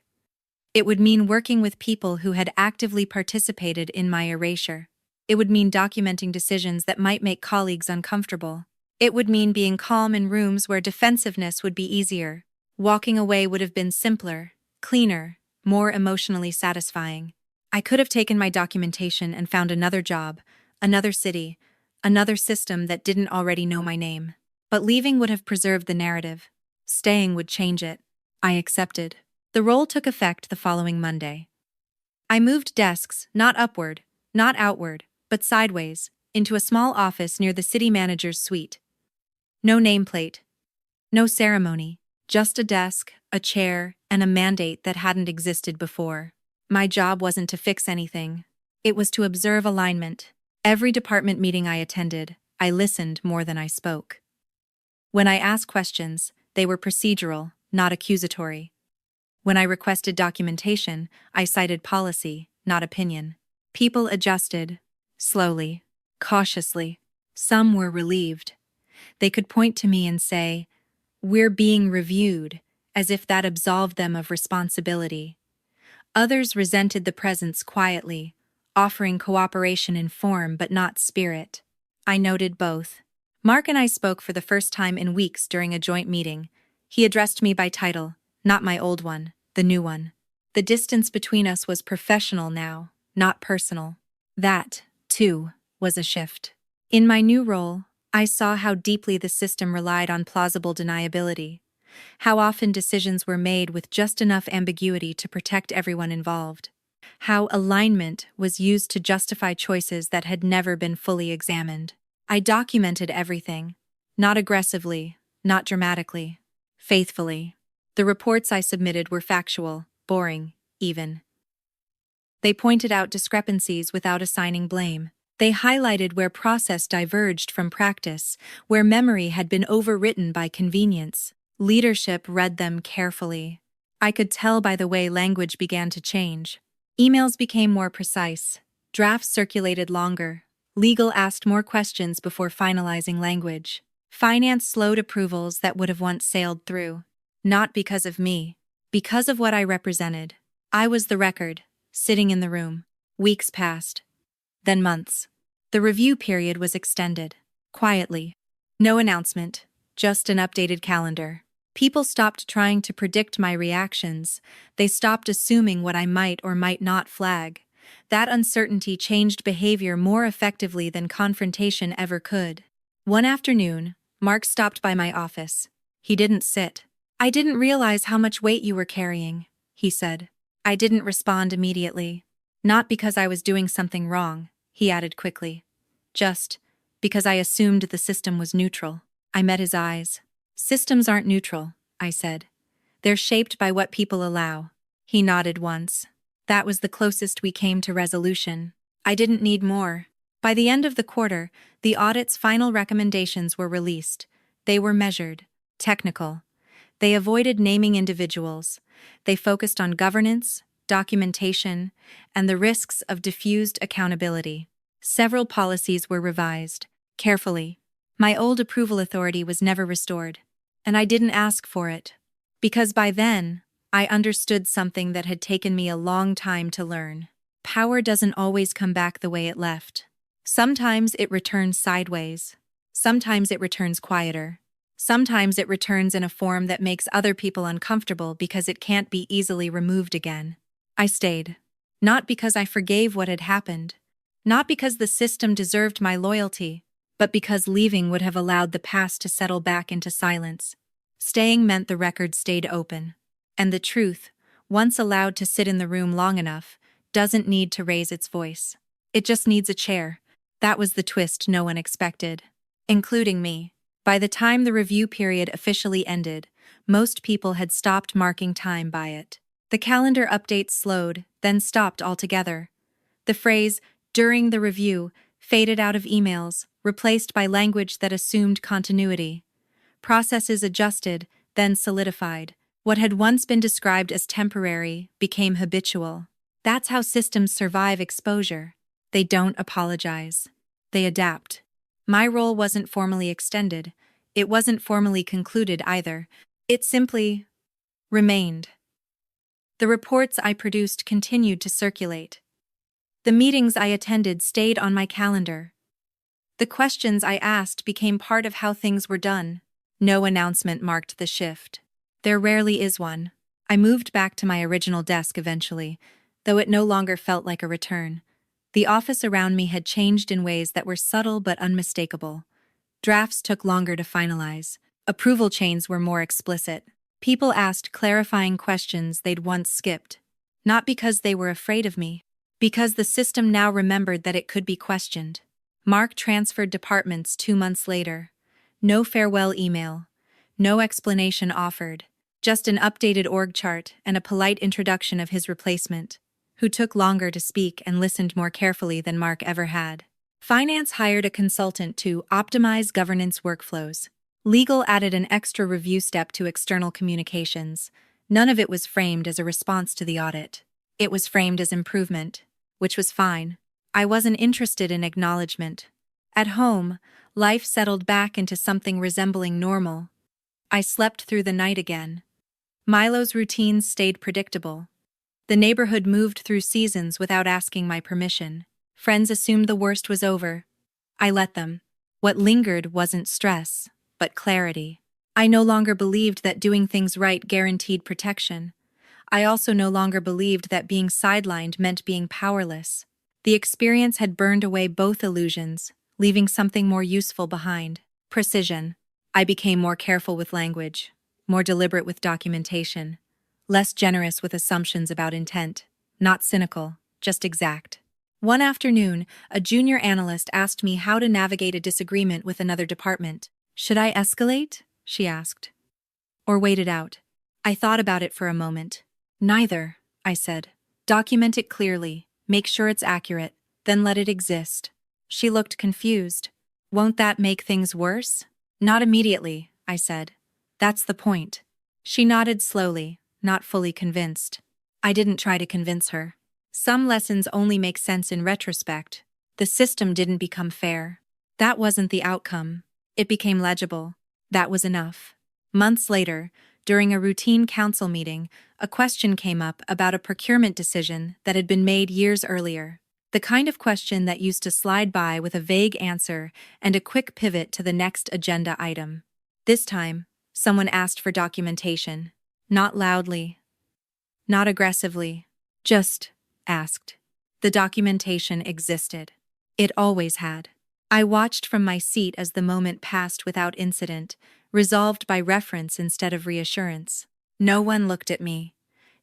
Speaker 1: It would mean working with people who had actively participated in my erasure. It would mean documenting decisions that might make colleagues uncomfortable. It would mean being calm in rooms where defensiveness would be easier. Walking away would have been simpler, cleaner, more emotionally satisfying. I could have taken my documentation and found another job, another city, another system that didn't already know my name. But leaving would have preserved the narrative. Staying would change it. I accepted. The role took effect the following Monday. I moved desks, not upward, not outward, but sideways, into a small office near the city manager's suite. No nameplate. No ceremony. Just a desk, a chair, and a mandate that hadn't existed before. My job wasn't to fix anything. It was to observe alignment. Every department meeting I attended, I listened more than I spoke. When I asked questions, they were procedural, not accusatory. When I requested documentation, I cited policy, not opinion. People adjusted, slowly, cautiously. Some were relieved. They could point to me and say, "We're being reviewed," as if that absolved them of responsibility. Others resented the presence quietly, offering cooperation in form but not spirit. I noted both. Mark and I spoke for the first time in weeks during a joint meeting. He addressed me by title, not my old one, the new one. The distance between us was professional now, not personal. That, too, was a shift. In my new role, I saw how deeply the system relied on plausible deniability, how often decisions were made with just enough ambiguity to protect everyone involved, how alignment was used to justify choices that had never been fully examined. I documented everything, not aggressively, not dramatically, faithfully. The reports I submitted were factual, boring, even. They pointed out discrepancies without assigning blame. They highlighted where process diverged from practice, where memory had been overwritten by convenience. Leadership read them carefully. I could tell by the way language began to change. Emails became more precise. Drafts circulated longer. Legal asked more questions before finalizing language. Finance slowed approvals that would have once sailed through. Not because of me, because of what I represented. I was the record, sitting in the room. Weeks passed. Then months. The review period was extended. Quietly. No announcement, just an updated calendar. People stopped trying to predict my reactions. They stopped assuming what I might or might not flag. That uncertainty changed behavior more effectively than confrontation ever could. One afternoon, Mark stopped by my office. He didn't sit. "I didn't realize how much weight you were carrying," he said. I didn't respond immediately. Not because I was doing something wrong, he added quickly. Just because I assumed the system was neutral. I met his eyes. "Systems aren't neutral," I said. "They're shaped by what people allow." He nodded once. That was the closest we came to resolution. I didn't need more. By the end of the quarter, the audit's final recommendations were released. They were measured, technical. They avoided naming individuals. They focused on governance, documentation, and the risks of diffused accountability. Several policies were revised, carefully. My old approval authority was never restored, and I didn't ask for it. Because by then, I understood something that had taken me a long time to learn. Power doesn't always come back the way it left. Sometimes it returns sideways. Sometimes it returns quieter. Sometimes it returns in a form that makes other people uncomfortable because it can't be easily removed again. I stayed. Not because I forgave what had happened. Not because the system deserved my loyalty, but because leaving would have allowed the past to settle back into silence. Staying meant the record stayed open. And the truth, once allowed to sit in the room long enough, doesn't need to raise its voice. It just needs a chair. That was the twist no one expected, including me. By the time the review period officially ended, most people had stopped marking time by it. The calendar updates slowed, then stopped altogether. The phrase, "during the review," faded out of emails, replaced by language that assumed continuity. Processes adjusted, then solidified. What had once been described as temporary became habitual. That's how systems survive exposure. They don't apologize. They adapt. My role wasn't formally extended. It wasn't formally concluded either. It simply remained. The reports I produced continued to circulate. The meetings I attended stayed on my calendar. The questions I asked became part of how things were done. No announcement marked the shift. There rarely is one. I moved back to my original desk eventually, though it no longer felt like a return. The office around me had changed in ways that were subtle but unmistakable. Drafts took longer to finalize. Approval chains were more explicit. People asked clarifying questions they'd once skipped. Not because they were afraid of me, because the system now remembered that it could be questioned. Mark transferred departments 2 months later. No farewell email. No explanation offered. Just an updated org chart and a polite introduction of his replacement, who took longer to speak and listened more carefully than Mark ever had. Finance hired a consultant to optimize governance workflows. Legal added an extra review step to external communications. None of it was framed as a response to the audit. It was framed as improvement, which was fine. I wasn't interested in acknowledgement. At home, life settled back into something resembling normal. I slept through the night again. Milo's routines stayed predictable. The neighborhood moved through seasons without asking my permission. Friends assumed the worst was over. I let them. What lingered wasn't stress, but clarity. I no longer believed that doing things right guaranteed protection. I also no longer believed that being sidelined meant being powerless. The experience had burned away both illusions, leaving something more useful behind: precision. I became more careful with language, more deliberate with documentation, less generous with assumptions about intent, not cynical, just exact. One afternoon, a junior analyst asked me how to navigate a disagreement with another department. "Should I escalate?" she asked. "Or wait it out?" I thought about it for a moment. "Neither," I said. "Document it clearly, make sure it's accurate, then let it exist." She looked confused. "Won't that make things worse?" "Not immediately," I said. "That's the point." She nodded slowly, not fully convinced. I didn't try to convince her. Some lessons only make sense in retrospect. The system didn't become fair. That wasn't the outcome. It became legible. That was enough. Months later, during a routine council meeting, a question came up about a procurement decision that had been made years earlier. The kind of question that used to slide by with a vague answer and a quick pivot to the next agenda item. This time, someone asked for documentation. Not loudly. Not aggressively. Just asked. The documentation existed. It always had. I watched from my seat as the moment passed without incident, resolved by reference instead of reassurance. No one looked at me.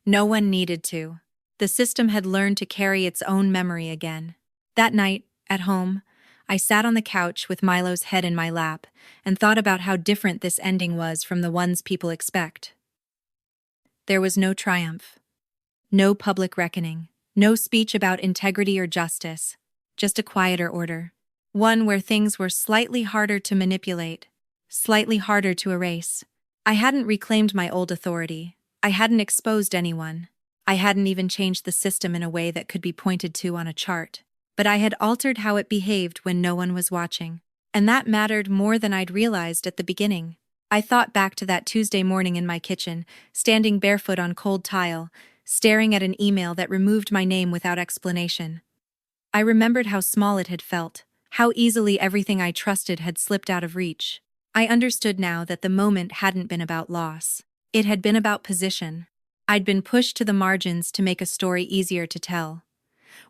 Speaker 1: No one needed to. The system had learned to carry its own memory again. That night, at home, I sat on the couch with Milo's head in my lap and thought about how different this ending was from the ones people expect. There was no triumph. No public reckoning. No speech about integrity or justice. Just a quieter order. One where things were slightly harder to manipulate. Slightly harder to erase. I hadn't reclaimed my old authority. I hadn't exposed anyone. I hadn't even changed the system in a way that could be pointed to on a chart. But I had altered how it behaved when no one was watching. And that mattered more than I'd realized at the beginning. I thought back to that Tuesday morning in my kitchen, standing barefoot on cold tile, staring at an email that removed my name without explanation. I remembered how small it had felt, how easily everything I trusted had slipped out of reach. I understood now that the moment hadn't been about loss. It had been about position. I'd been pushed to the margins to make a story easier to tell.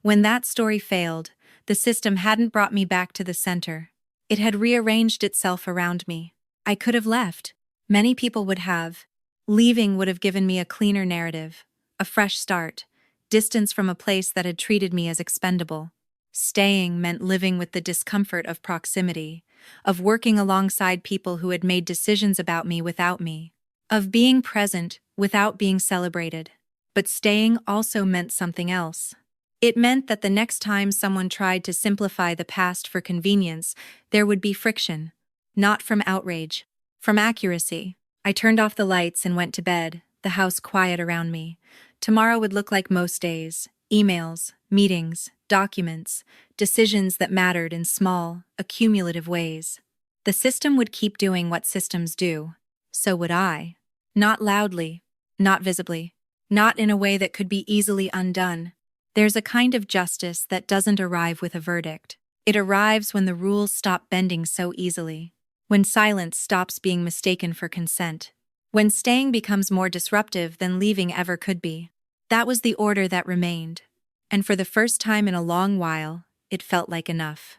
Speaker 1: When that story failed, the system hadn't brought me back to the center. It had rearranged itself around me. I could have left. Many people would have. Leaving would have given me a cleaner narrative, a fresh start, distance from a place that had treated me as expendable. Staying meant living with the discomfort of proximity, of working alongside people who had made decisions about me without me, of being present without being celebrated. But staying also meant something else. It meant that the next time someone tried to simplify the past for convenience, there would be friction. Not from outrage, from accuracy. I turned off the lights and went to bed, the house quiet around me. Tomorrow would look like most days: emails, meetings, documents, decisions that mattered in small, accumulative ways. The system would keep doing what systems do. So would I. Not loudly, not visibly, not in a way that could be easily undone. There's a kind of justice that doesn't arrive with a verdict. It arrives when the rules stop bending so easily, when silence stops being mistaken for consent, when staying becomes more disruptive than leaving ever could be. That was the order that remained, and for the first time in a long while, it felt like enough.